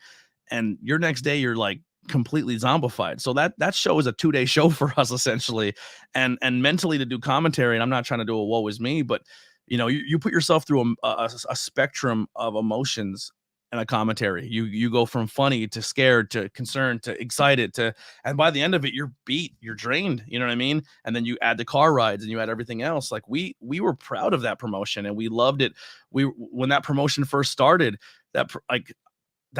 and your next day you're like completely zombified. So that show is a 2-day show for us essentially, and mentally to do commentary. And I'm not trying to do a woe is me, but you put yourself through a spectrum of emotions in a commentary. You go from funny to scared to concerned to excited and by the end of it, you're beat, you're drained. You know what I mean? And then you add the car rides and you add everything else. Like we were proud of that promotion and we loved it. When that promotion first started, that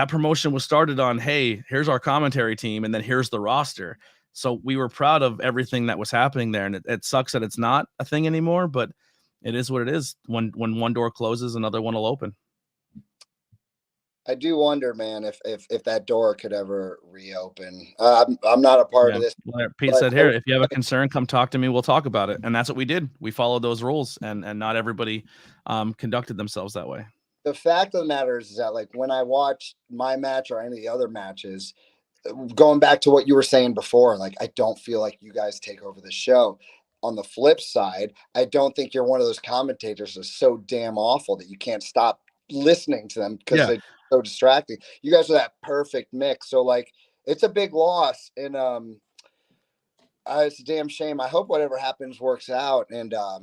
promotion was started on, hey, here's our commentary team, and then here's the roster. So we were proud of everything that was happening there, and it sucks that it's not a thing anymore, but it is what it is. When one door closes, another one will open. I do wonder, man, if that door could ever reopen. I'm not a part of this. Well, Pete said, here, if you have a concern, come talk to me. We'll talk about it. And that's what we did. We followed those rules, and not everybody conducted themselves that way. The fact of the matter is that, like, when I watch my match or any of the other matches, going back to what you were saying before, like, I don't feel like you guys take over the show. On the flip side, I don't think you're one of those commentators that's so damn awful that you can't stop listening to them because they're so distracting. You guys are that perfect mix. So, like, it's a big loss, and it's a damn shame. I hope whatever happens works out. And I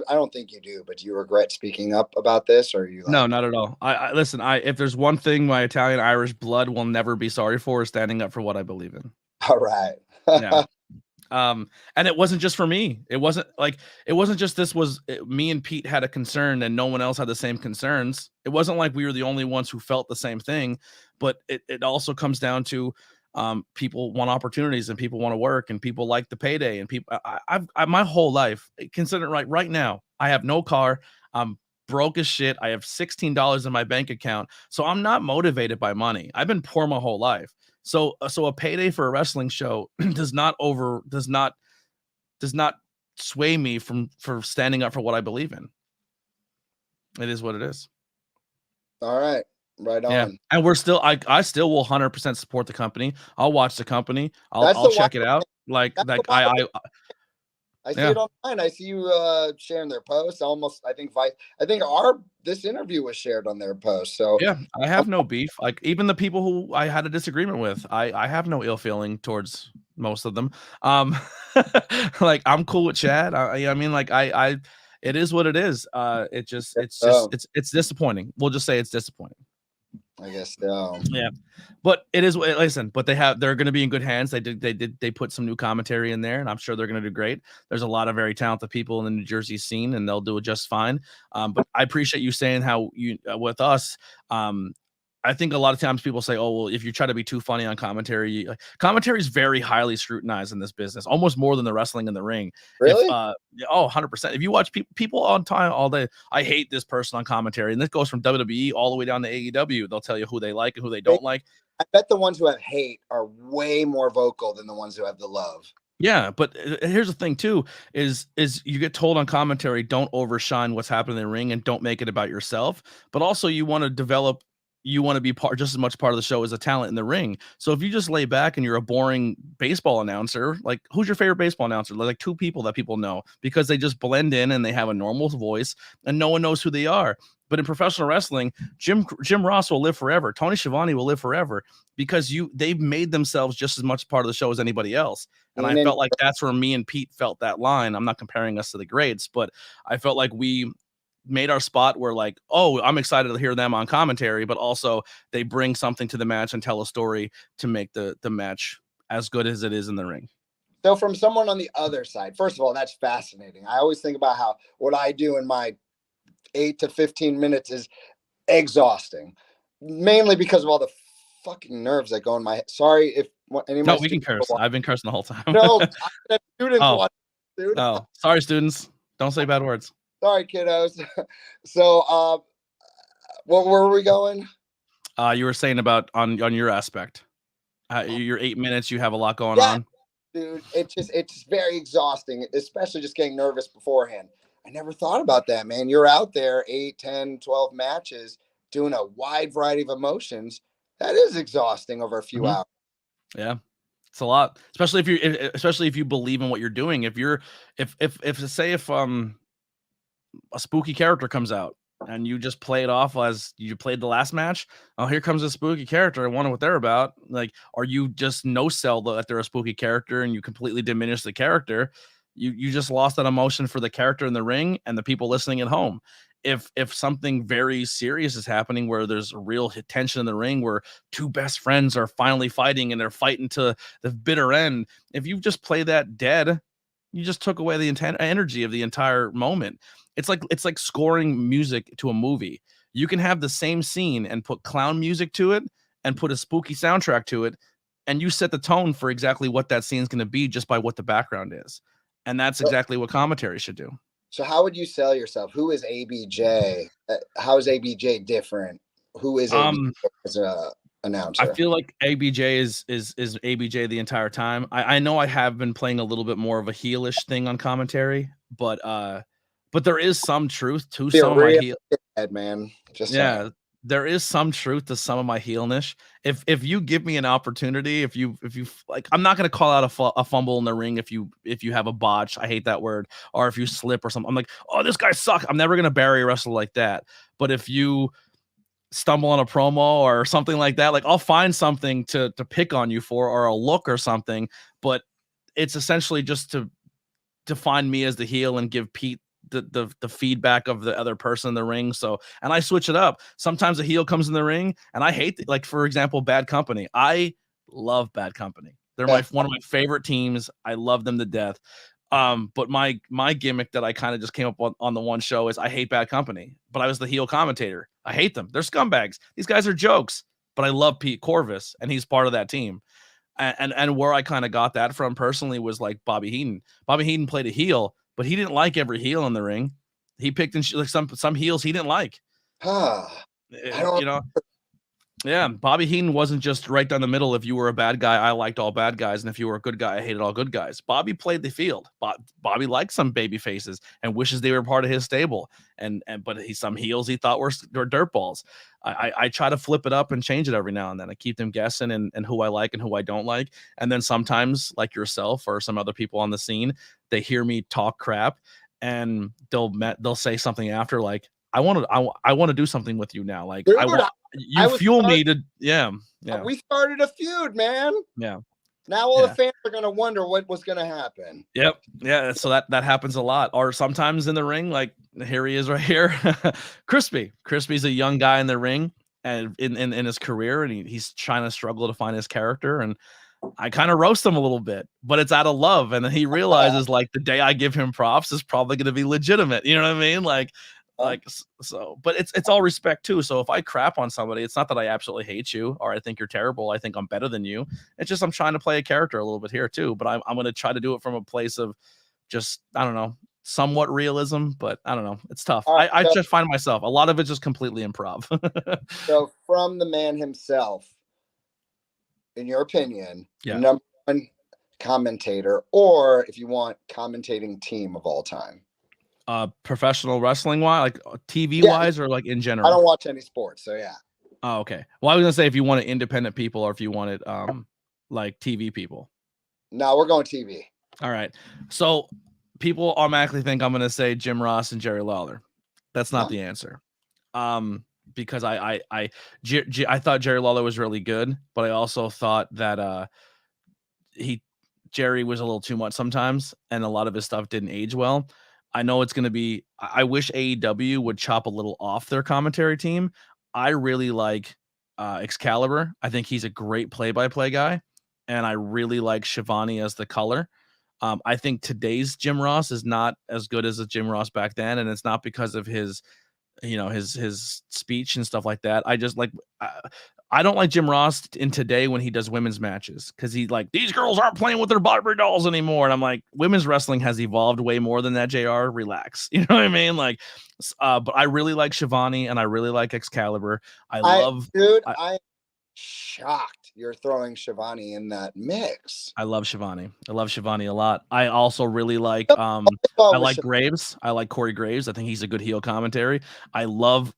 don't think you do, but do you regret speaking up about this, or are you? No, not at all. I listen. If there's one thing my Italian Irish blood will never be sorry for, is standing up for what I believe in. All right. Yeah. And it wasn't just for me. It wasn't just me and Pete had a concern and no one else had the same concerns. It wasn't like we were the only ones who felt the same thing, but it also comes down to people want opportunities and people want to work and people like the payday, and people I my whole life, consider right now, I have no car. I'm broke as shit. I have $16 in my bank account. So I'm not motivated by money. I've been poor my whole life. So a payday for a wrestling show does not sway me for standing up for what I believe in. It is what it is. All right. Right on. Yeah. And we're still, I still will 100% support the company. I'll watch the company. I'll check it out. I see it online. I see you sharing their posts. I think this interview was shared on their post. So yeah, I have no beef. Like, even the people who I had a disagreement with, I have no ill feeling towards most of them. Like, I'm cool with Chad. It is what it is. It's disappointing. We'll just say it's disappointing. I guess so. Yeah, but it is. Listen, but they're going to be in good hands. They put some new commentary in there, and I'm sure they're going to do great. There's a lot of very talented people in the New Jersey scene, and they'll do it just fine. But I appreciate you saying how you with us. I think a lot of times people say, oh, well, if you try to be too funny on commentary, commentary is very highly scrutinized in this business, almost more than the wrestling in the ring. Really? 100%. If you watch people on time all day, I hate this person on commentary. And this goes from WWE all the way down to AEW. They'll tell you who they like and who they don't like. I bet the ones who have hate are way more vocal than the ones who have the love. Yeah, but here's the thing too, is you get told on commentary, don't overshine what's happening in the ring and don't make it about yourself. But also you want to develop you want to be just as much part of the show as a talent in the ring. So if you just lay back and you're a boring baseball announcer, like who's your favorite baseball announcer? Like two people that people know because they just blend in and they have a normal voice and no one knows who they are. But in professional wrestling, Jim Ross will live forever. Tony Schiavone will live forever because they've made themselves just as much part of the show as anybody else. And I felt like that's where me and Pete felt that line. I'm not comparing us to the greats, but I felt like we made our spot where like, oh, I'm excited to hear them on commentary, but also they bring something to the match and tell a story to make the match as good as it is in the ring. So from someone on the other side, first of all, that's fascinating. I always think about how what I do in my 8 to 15 minutes is exhausting, mainly because of all the fucking nerves that go in my head. Sorry if any of my we can curse. I've been cursing the whole time. No, I have students watching, dude. Oh, sorry, students. Don't say bad words. Sorry, kiddos. So, where were we going? You were saying about on your aspect. Your 8 minutes, you have a lot going on. Dude, it's very exhausting, especially just getting nervous beforehand. I never thought about that, man. You're out there 8, 10, 12 matches doing a wide variety of emotions. That is exhausting over a few hours. Yeah. It's a lot, especially if you believe in what you're doing. If a spooky character comes out and you just play it off as you played the last match. Oh, here comes a spooky character. I wonder what they're about. Like, or you just no sell that they're a spooky character and you completely diminish the character. You just lost that emotion for the character in the ring and the people listening at home. If something very serious is happening where there's a real tension in the ring where two best friends are finally fighting and they're fighting to the bitter end, if you just play that dead, you just took away the energy of the entire moment. It's like scoring music to a movie. You can have the same scene and put clown music to it and put a spooky soundtrack to it, and you set the tone for exactly what that scene is going to be just by what the background is. And that's exactly what commentary should do. So how would you sell yourself? Who is ABJ? How is ABJ different? Who is ABJ as an announcer? I feel like ABJ is ABJ the entire time. I know I have been playing a little bit more of a heelish thing on commentary, but there is some truth to some of my heel. Man, just saying. There is some truth to some of my heelness. If you give me an opportunity, if you like, I'm not going to call out a fumble in the ring if you have a botch. I hate that word. Or if you slip or something, I'm like, oh, this guy sucks. I'm never going to bury a wrestler like that. But if you stumble on a promo or something like that, like I'll find something to pick on you for, or a look or something. But it's essentially just to define me as the heel and give Pete the feedback of the other person in the ring. So, and I switch it up. Sometimes a heel comes in the ring and I hate like, for example, Bad Company. I love Bad Company. They're one of my favorite teams. I love them to death. But my gimmick that I kind of just came up on the one show is I hate Bad Company, but I was the heel commentator. I hate them. They're scumbags. These guys are jokes, but I love Pete Corvus and he's part of that team. And where I kind of got that from personally was like Bobby Heenan. Bobby Heenan played a heel, but he didn't like every heel in the ring. He picked like some heels he didn't like. Yeah, Bobby Heenan wasn't just right down the middle. If you were a bad guy, I liked all bad guys, and if you were a good guy, I hated all good guys. Bobby played the field. Bobby liked some baby faces and wishes they were part of his stable. But some heels he thought were dirtballs. I try to flip it up and change it every now and then. I keep them guessing and who I like and who I don't like. And then sometimes, like yourself or some other people on the scene, they hear me talk crap and they'll say something after like, I want to do something with you now. Like, dude, you fuel me to, yeah. We started a feud, man. Yeah. Now all the fans are gonna wonder what was gonna happen. Yep. Yeah. So that happens a lot. Or sometimes in the ring, like here he is right here. Crispy's a young guy in the ring and in his career, and he's trying to struggle to find his character. And I kind of roast him a little bit, but it's out of love. And then he realizes like the day I give him props is probably gonna be legitimate. You know what I mean? Like so, but it's all respect too. So if I crap on somebody, it's not that I absolutely hate you or I think you're terrible. I think I'm better than you. It's just I'm trying to play a character a little bit here too. But I'm going to try to do it from a place of just, I don't know, somewhat realism. But I don't know, it's tough. Right, I just find myself a lot of it's just completely improv. So from the man himself, in your opinion, number one commentator, or if you want, commentating team of all time. Professional wrestling wise, like TV wise, or like in general? I don't watch any sports, so yeah. Oh, okay. Well, I was gonna say if you wanted independent people or if you wanted like TV people. No, we're going TV. All right. So people automatically think I'm gonna say Jim Ross and Jerry Lawler. That's not the answer. Because I thought Jerry Lawler was really good, but I also thought that Jerry was a little too much sometimes, and a lot of his stuff didn't age well. I know it's gonna be. I wish AEW would chop a little off their commentary team. I really like Excalibur. I think he's a great play-by-play guy, and I really like Shivani as the color. I think today's Jim Ross is not as good as the Jim Ross back then, and it's not because of his his speech and stuff like that. I just like I don't like Jim Ross in today when he does women's matches because he like these girls aren't playing with their Barbie dolls anymore, and I'm like, women's wrestling has evolved way more than that. JR, relax, you know what I mean? Like, but I really like Shivani and I really like Excalibur. I'm shocked you're throwing Shivani in that mix. I love Shivani. I love Shivani a lot. I also really like I like Graves. I like Corey Graves. I think he's a good heel commentary. I love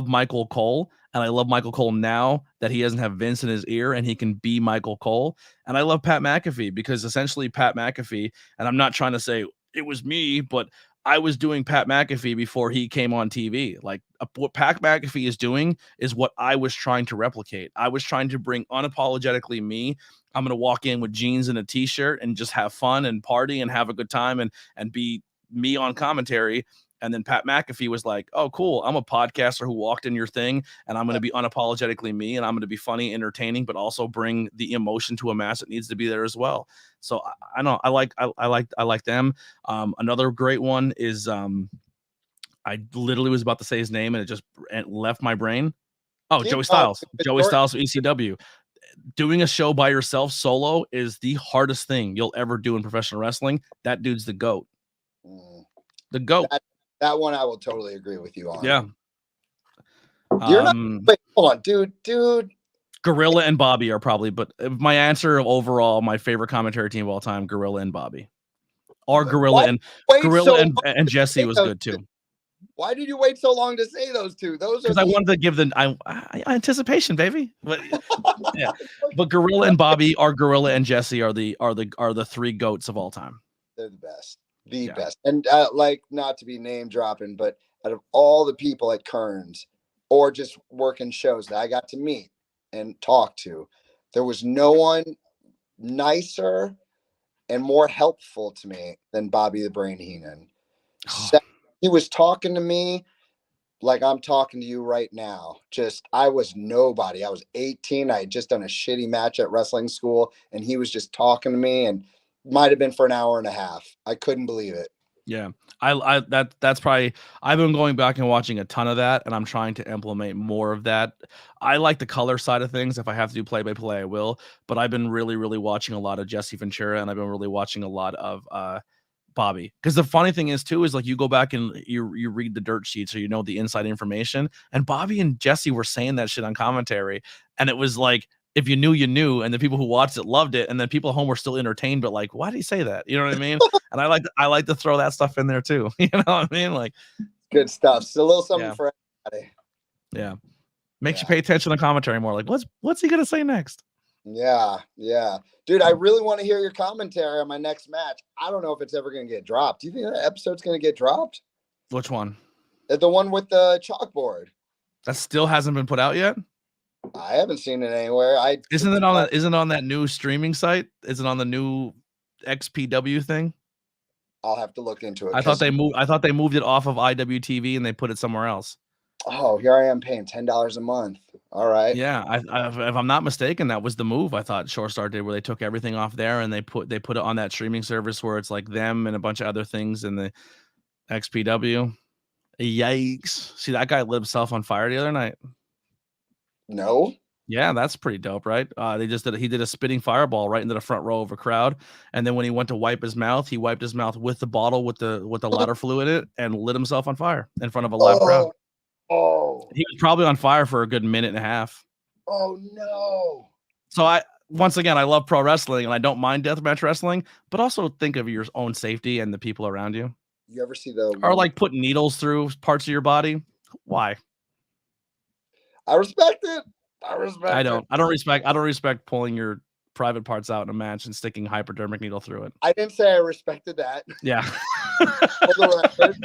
Michael Cole, and I love Michael Cole now that he doesn't have Vince in his ear and he can be Michael Cole. And I love Pat McAfee because essentially Pat McAfee, and I'm not trying to say it was me, but I was doing Pat McAfee before he came on TV. Like what Pat McAfee is doing is what I was trying to replicate. I was trying to bring unapologetically me. I'm going to walk in with jeans and a t-shirt and just have fun and party and have a good time and be me on commentary. And then Pat McAfee was like, oh, cool. I'm a podcaster who walked in your thing, and I'm going to be unapologetically me, and I'm going to be funny, entertaining, but also bring the emotion to a mass that needs to be there as well. So I know I like them. Another great one is I literally was about to say his name, and it just left my brain. Oh, Joey Styles. Joey Styles from ECW. Doing a show by yourself solo is the hardest thing you'll ever do in professional wrestling. That dude's the GOAT. The GOAT. That one I will totally agree with you on. Yeah. You're not. Wait, hold on, dude. Gorilla and Bobby are probably, but my answer overall, my favorite commentary team of all time, Gorilla and Bobby. Or Gorilla and Jesse was good too. Why did you wait so long to say those two? Because I wanted to give the anticipation, baby. But yeah, but Gorilla and Bobby or Gorilla and Jesse are the three GOATs of all time. They're the best. The best. And like, not to be name dropping, but out of all the people at Kearns or just working shows that I got to meet and talk to, there was no one nicer and more helpful to me than Bobby the Brain Heenan. He was talking to me like I'm talking to you right now. I was nobody. I was 18. I had just done a shitty match at wrestling school, and he was just talking to me, and might have been for an hour and a half. I couldn't believe it. Yeah. That's probably, I've been going back and watching a ton of that, and I'm trying to implement more of that. I like the color side of things. If I have to do play-by-play, I will, but I've been really, really watching a lot of Jesse Ventura, and I've been really watching a lot of Bobby. Because the funny thing is too, is like you go back and you read the dirt sheets, so you know the inside information, and Bobby and Jesse were saying that shit on commentary, and it was like, if you knew, you knew, and the people who watched it loved it, and then people at home were still entertained, but like, why did he say that? You know what I mean? And I like to throw that stuff in there too. You know what I mean? Like, good stuff. It's a little something for everybody. Yeah, makes you pay attention to commentary more. Like, what's he gonna say next? Yeah, dude. I really want to hear your commentary on my next match. I don't know if it's ever gonna get dropped. Do you think that episode's gonna get dropped? Which one? The one with the chalkboard. That still hasn't been put out yet. I haven't seen it anywhere. Isn't it on that new streaming site? Is it on the new XPW thing? I'll have to look into it. I thought they moved it off of IWTV and they put it somewhere else. Oh, here I am paying $10 a month. All right. Yeah, if I'm not mistaken, that was the move. I thought Shorestar did, where they took everything off there and they put it on that streaming service where it's like them and a bunch of other things in the XPW. Yikes! See, that guy lit himself on fire the other night. No. Yeah, that's pretty dope, right? He did a spitting fireball right into the front row of a crowd, and then when he went to wipe his mouth, he wiped his mouth with the bottle with the ladder fluid in it and lit himself on fire in front of a live crowd. Oh. He was probably on fire for a good minute and a half. Oh no. So once again, I love pro wrestling and I don't mind deathmatch wrestling, but also think of your own safety and the people around you. You ever see or like putting needles through parts of your body? Why? I respect it. I respect I it. don't. I don't respect pulling your private parts out in a match and sticking a hypodermic needle through it. I didn't say I respected that. Yeah. For the record.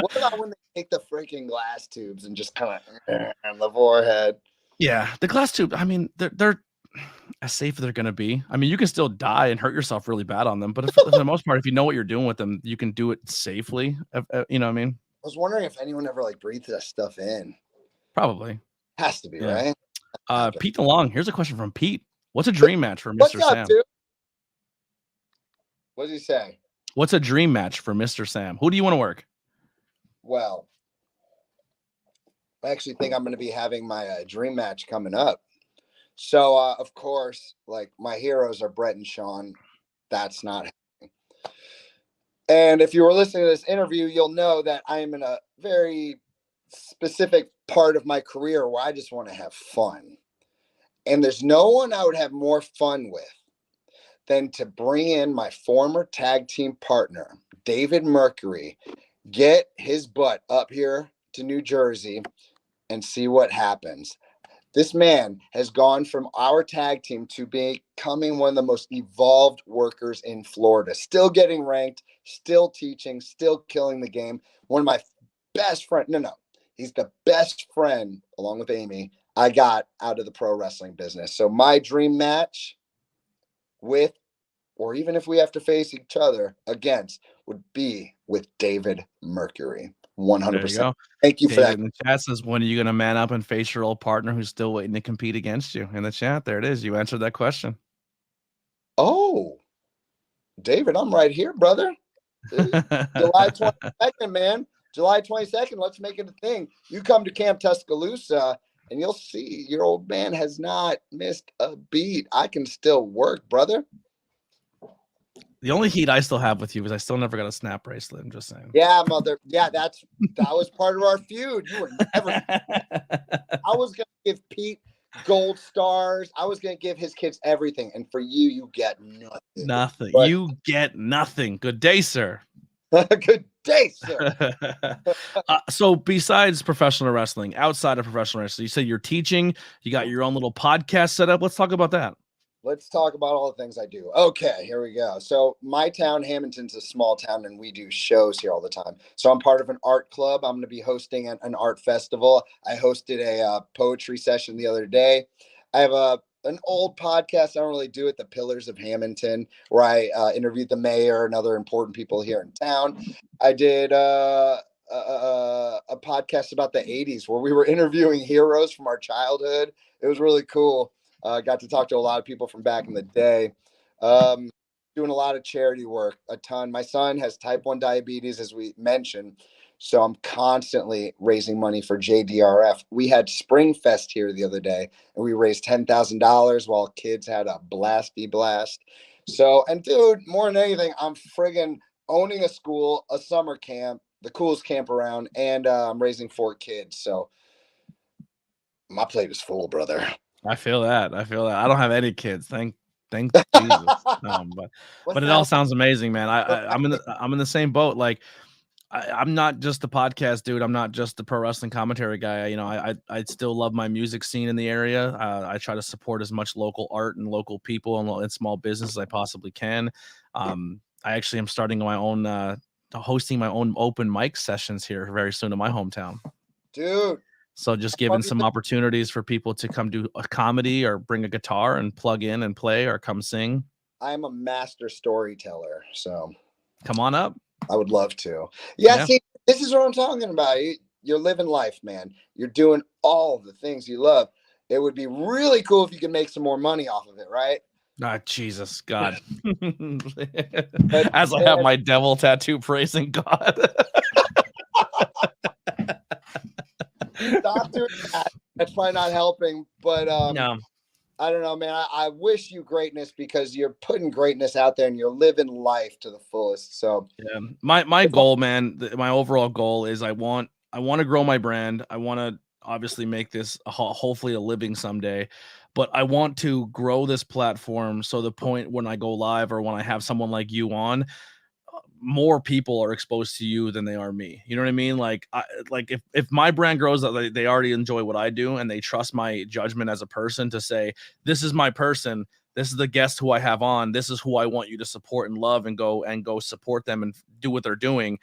What about when they take the freaking glass tubes and just kind of on the forehead? Yeah, the glass tube. I mean, they're as safe as they're gonna be. I mean, you can still die and hurt yourself really bad on them, but for the most part, if you know what you're doing with them, you can do it safely. You know what I mean? I was wondering if anyone ever like breathed that stuff in. Probably. Has to be, Yeah. right? Pete DeLong. Here's a question from Pete. What's a dream match for Mr. What's up, Sam? dude? What does he say? What's a dream match for Mr. Sam? Who do you want to work? Well, I actually think I'm going to be having my dream match coming up. So, of course, like my heroes are Brett and Sean. That's not happening. And if you were listening to this interview, you'll know that I am in a very specific part of my career where I just want to have fun. And there's no one I would have more fun with than to bring in my former tag team partner, David Mercury, get his butt up here to New Jersey and see what happens. This man has gone from our tag team to becoming one of the most evolved workers in Florida, still getting ranked, still teaching, still killing the game. One of my best friends. No, he's the best friend, along with Amy, I got out of the pro wrestling business. So my dream match with, or even if we have to face each other against, would be with David Mercury. 100%. Thank you for that. In the chat says, when are you going to man up and face your old partner who's still waiting to compete against you? In the chat, there it is. You answered that question. Oh, David, I'm right here, brother. July 22nd, man. July 22nd. Let's make it a thing. You come to Camp Tuscaloosa and you'll see your old man has not missed a beat. I can still work, brother. The only heat I still have with you is I still never got a snap bracelet. I'm just saying. Yeah, mother. Yeah, that was part of our feud. You were never. I was gonna give Pete gold stars. I was gonna give his kids everything, and for you, you get nothing. Nothing. But you get nothing. Good day, sir. Good day, sir. So besides professional wrestling, outside of professional wrestling, you said you're teaching. You got your own little podcast set up. Let's talk about that. Let's talk about all the things I do. Okay, here we go. So my town, Hamilton's a small town, and we do shows here all the time. So I'm part of an art club. I'm going to be hosting an art festival. I hosted a poetry session the other day. I have an old podcast I don't really do it, The Pillars of Hamilton, where I interviewed the mayor and other important people here in town. I did a podcast about the 80s where we were interviewing heroes from our childhood. It was really cool. Got to talk to a lot of people from back in the day. Doing a lot of charity work, a ton. My son has type 1 diabetes, as we mentioned. So I'm constantly raising money for JDRF. We had Spring Fest here the other day, and we raised $10,000 while kids had a blasty blast. So, and dude, more than anything, I'm friggin' owning a school, a summer camp, the coolest camp around, and I'm raising 4 kids. So my plate is full, brother. I feel that. I don't have any kids. Thank Jesus. But it all sounds amazing, man. I'm in the same boat. Like I'm not just the podcast dude. I'm not just the pro wrestling commentary guy. You know, I still love my music scene in the area. I try to support as much local art and local people and small business as I possibly can. I actually am starting my own hosting my own open mic sessions here very soon in my hometown. Dude. So just giving some opportunities for people to come do a comedy or bring a guitar and plug in and play or come sing. I'm a master storyteller, so come on up. I would love to. Yeah. See, this is what I'm talking about. You're living life, man. You're doing all the things you love. It would be really cool if you could make some more money off of it, right? Ah, Jesus, God. As I have my devil tattoo praising God. Stop doing that. That's probably not helping, but no. I don't know, man. I wish you greatness because you're putting greatness out there and you're living life to the fullest. So yeah, my goal, man, my overall goal is I want to grow my brand. I want to obviously make this hopefully a living someday, but I want to grow this platform. So the point when I go live or when I have someone like you on, more people are exposed to you than they are me. You know what I mean? Like, if my brand grows, they already enjoy what I do and they trust my judgment as a person to say, this is my person. This is the guest who I have on. This is who I want you to support and love and go support them and do what they're doing.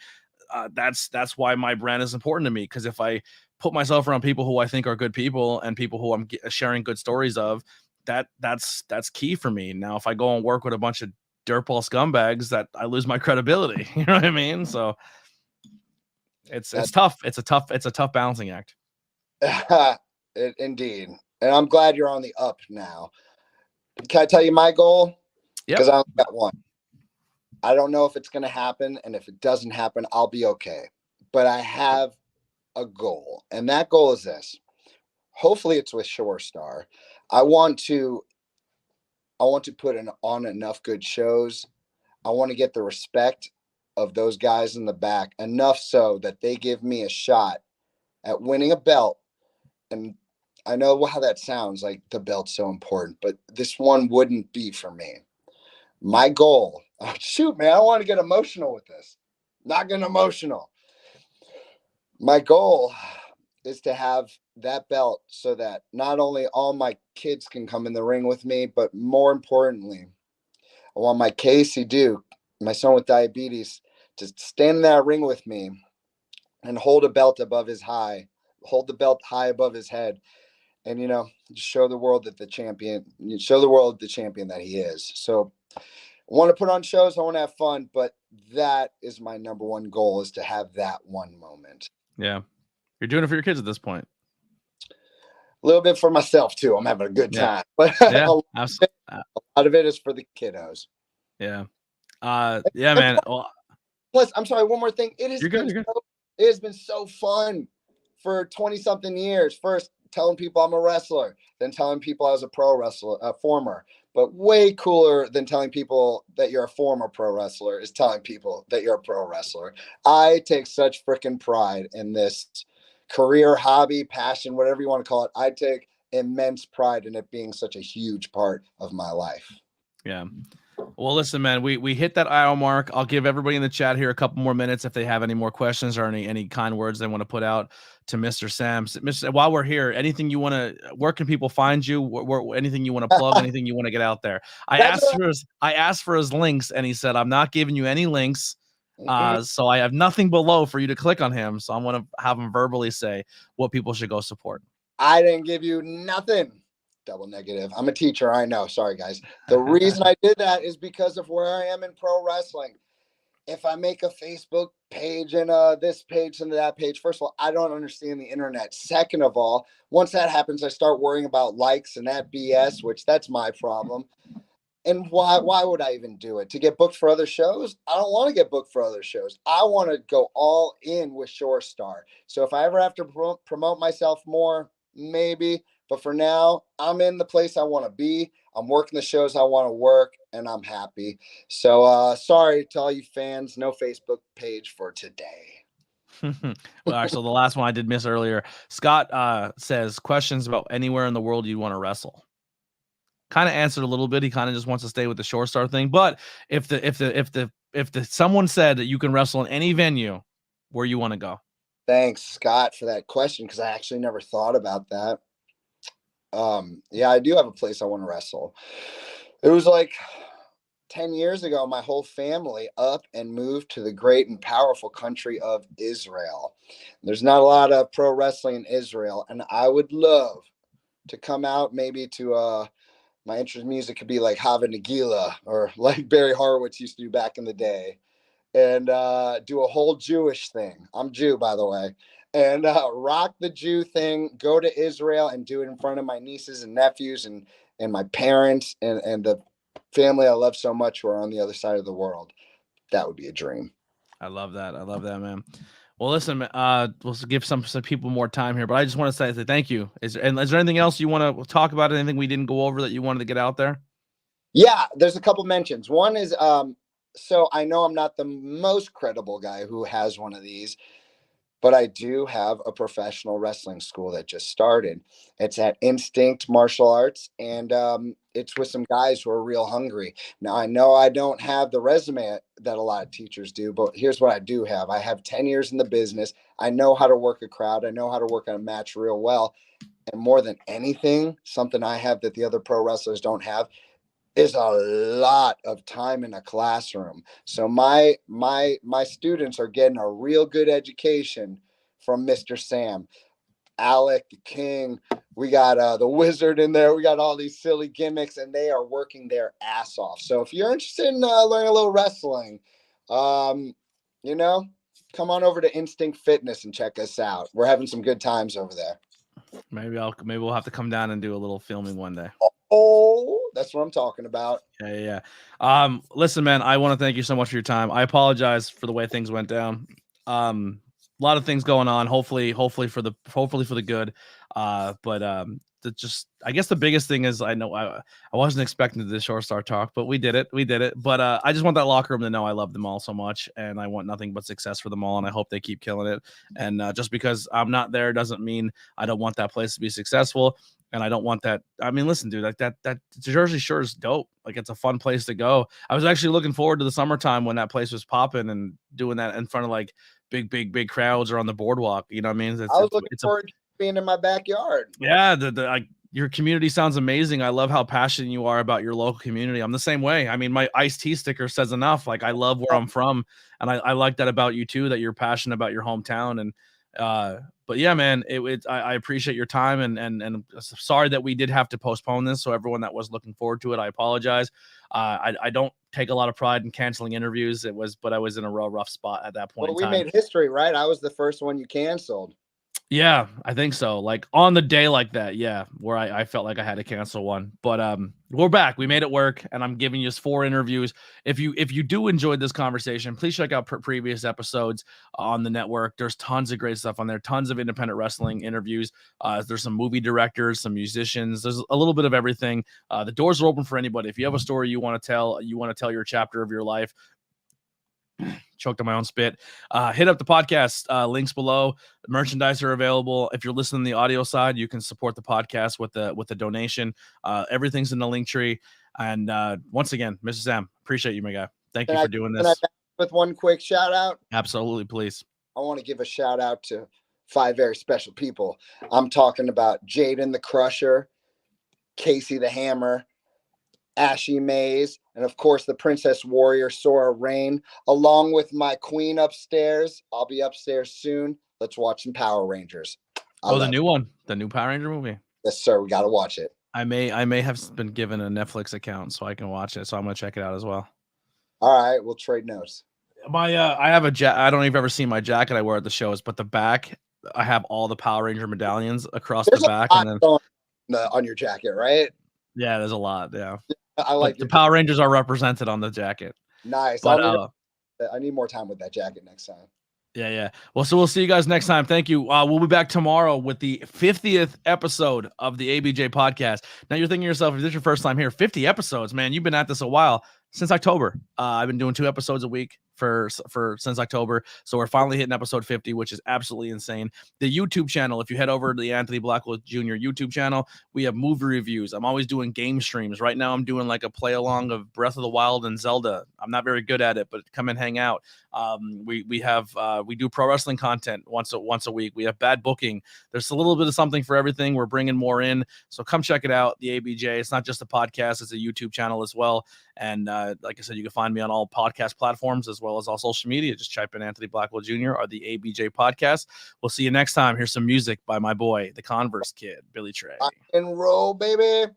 That's why my brand is important to me. Because if I put myself around people who I think are good people and people who I'm sharing good stories of, that's key for me. Now, if I go and work with a bunch of dirtball scumbags, that I lose my credibility. You know what I mean? So it's tough. It's a tough balancing act. Indeed. And I'm glad you're on the up now. Can I tell you my goal? Because I only got one. I don't know if it's going to happen. And if it doesn't happen, I'll be okay. But I have a goal. And that goal is this. Hopefully it's with Shore Star. I want to put on enough good shows. I want to get the respect of those guys in the back enough so that they give me a shot at winning a belt. And I know how that sounds, like the belt's so important, but this one wouldn't be for me. My goal, shoot, man, I want to get emotional with this. Not getting emotional. My goal is to have that belt so that not only all my kids can come in the ring with me, but more importantly, I want my Casey Duke, my son with diabetes, to stand in that ring with me and hold the belt high above his head. And, just show the world that the champion that he is. So I want to put on shows. I want to have fun, but that is my number one goal, is to have that one moment. Yeah. You're doing it for your kids at this point. A little bit for myself too. I'm having a good time, but yeah, a lot of it is for the kiddos. Yeah. Yeah, man. Well, plus, I'm sorry, one more thing. It has been so fun for 20 something years. First, telling people I'm a wrestler, then telling people I was a pro wrestler, a former. But way cooler than telling people that you're a former pro wrestler is telling people that you're a pro wrestler. I take such freaking pride in this career, hobby, passion, whatever you want to call it. I take immense pride in it being such a huge part of my life. Yeah. Well, listen, man, we hit that hour mark. I'll give everybody in the chat here a couple more minutes if they have any more questions or any kind words they want to put out to Mr. Sam. While we're here, anything you want to, where can people find you? Anything you want to plug, anything you want to get out there? I asked for his links, and he said, I'm not giving you any links. So I have nothing below for you to click on him. So I'm going to have him verbally say what people should go support. I didn't give you nothing. Double negative. I'm a teacher. I know. Sorry, guys. The reason I did that is because of where I am in pro wrestling. If I make a Facebook page and this page and that page, first of all, I don't understand the internet. Second of all, once that happens, I start worrying about likes and that BS, which that's my problem. And why would I even do it? To get booked for other shows? I don't want to get booked for other shows. I want to go all in with Shore Star. So if I ever have to promote myself more, maybe. But for now, I'm in the place I want to be. I'm working the shows I want to work, and I'm happy. So sorry to all you fans, no Facebook page for today. Well, so the last one I did miss earlier. Scott says questions about anywhere in the world you'd want to wrestle. Kind of answered a little bit. He kind of just wants to stay with the Shore Star thing. But if someone said that you can wrestle in any venue, where you want to go? Thanks, Scott, for that question, because I actually never thought about that. Yeah, I do have a place I want to wrestle. It was like 10 years ago, my whole family up and moved to the great and powerful country of Israel. There's not a lot of pro wrestling in Israel, and I would love to come out maybe to my interest music could be like Hava Nagila, or like Barry Horowitz used to do back in the day, and do a whole Jewish thing. I'm Jew, by the way. And rock the Jew thing, go to Israel and do it in front of my nieces and nephews and my parents and the family I love so much who are on the other side of the world. That would be a dream. I love that. I love that, man. Well, listen, we'll give some people more time here, but I just want to say thank you. Is there anything else you want to talk about? Anything we didn't go over that you wanted to get out there? Yeah, there's a couple mentions. One is, so I know I'm not the most credible guy who has one of these, but I do have a professional wrestling school that just started. It's at Instinct Martial Arts, and it's with some guys who are real hungry. Now, I know I don't have the resume that a lot of teachers do, but here's what I do have. I have 10 years in the business. I know how to work a crowd. I know how to work on a match real well. And more than anything, something I have that the other pro wrestlers don't have is a lot of time in a classroom. So my students are getting a real good education from Mr. Sam. Alec, the King, we got the Wizard in there. We got all these silly gimmicks, and they are working their ass off. So if you're interested in learning a little wrestling, you know, come on over to Instinct Fitness and check us out. We're having some good times over there. Maybe we'll have to come down and do a little filming one day. Oh, that's what I'm talking about. Yeah. Listen, man, I want to thank you so much for your time. I apologize for the way things went down. A lot of things going on. Hopefully for the good. I guess the biggest thing is I know I wasn't expecting this short star talk, but we did it. But I just want that locker room to know I love them all so much, and I want nothing but success for them all, and I hope they keep killing it. And just because I'm not there doesn't mean I don't want that place to be successful. And I don't want that. I mean, listen, dude, like that Jersey Shore is dope. Like, it's a fun place to go. I was actually looking forward to the summertime when that place was popping and doing that in front of like big crowds or on the boardwalk. You know what I mean? I was looking forward to being in my backyard. Yeah, your community sounds amazing. I love how passionate you are about your local community. I'm the same way. I mean, my iced tea sticker says enough. Like, I love where I'm from, and I like that about you too, that you're passionate about your hometown. And but yeah, man, I appreciate your time, and sorry that we did have to postpone this. So everyone that was looking forward to it, I apologize. I don't take a lot of pride in canceling interviews. But I was in a real rough spot at that point. Well, we made history, right? I was the first one you canceled. Yeah, I think so. Like, on the day like that, yeah, where I felt like I had to cancel one. But we're back. We made it work, and I'm giving you 4 interviews. If you do enjoy this conversation, please check out previous episodes on the network. There's tons of great stuff on there. Tons of independent wrestling interviews. There's some movie directors, some musicians. There's a little bit of everything. The doors are open for anybody. If you have a story you want to tell your chapter of your life. Choked on my own spit. Hit up the podcast. Links below. Merchandise are available. If you're listening to the audio side, you can support the podcast with a donation. Everything's in the link tree. And once again, Mr. Sam, appreciate you, my guy. Thank you for doing this. Can I with one quick shout out? Absolutely, please. I want to give a shout out to 5 very special people. I'm talking about Jaden the Crusher, Casey the Hammer, Ashy Mays, and of course the Princess Warrior Sora Rain, along with my queen upstairs. I'll be upstairs soon. Let's watch some Power Rangers. The new one, the new Power Ranger movie. Yes, sir. We got to watch it. I may have been given a Netflix account so I can watch it, so I'm gonna check it out as well. All right, we'll trade notes. I have a I don't know if you've ever seen my jacket I wear at the shows, but the back I have all the Power Ranger medallions across the back, and then on your jacket, right? Yeah, there's a lot. Yeah. I like the Power Rangers are represented on the jacket. Nice. But, I need more time with that jacket next time. Yeah. Well, so we'll see you guys next time. Thank you. We'll be back tomorrow with the 50th episode of the ABJ podcast. Now you're thinking to yourself, if this is your first time here, 50 episodes, man, you've been at this a while. Since October. I've been doing 2 episodes a week since October. So we're finally hitting episode 50, which is absolutely insane. The YouTube channel, if you head over to the Anthony Blackwell Jr. YouTube channel, we have movie reviews. I'm always doing game streams. Right now I'm doing like a play along of Breath of the Wild and Zelda. I'm not very good at it, but come and hang out. We do pro wrestling content once a week. We have bad booking. There's a little bit of something for everything. We're bringing more in. So come check it out. The ABJ. It's not just a podcast. It's a YouTube channel as well. And like I said, you can find me on all podcast platforms as well as all social media. Just type in Anthony Blackwell Jr. or the ABJ podcast. We'll see you next time. Here's some music by my boy, the Converse Kid, Billy Trey. Rock and roll, baby.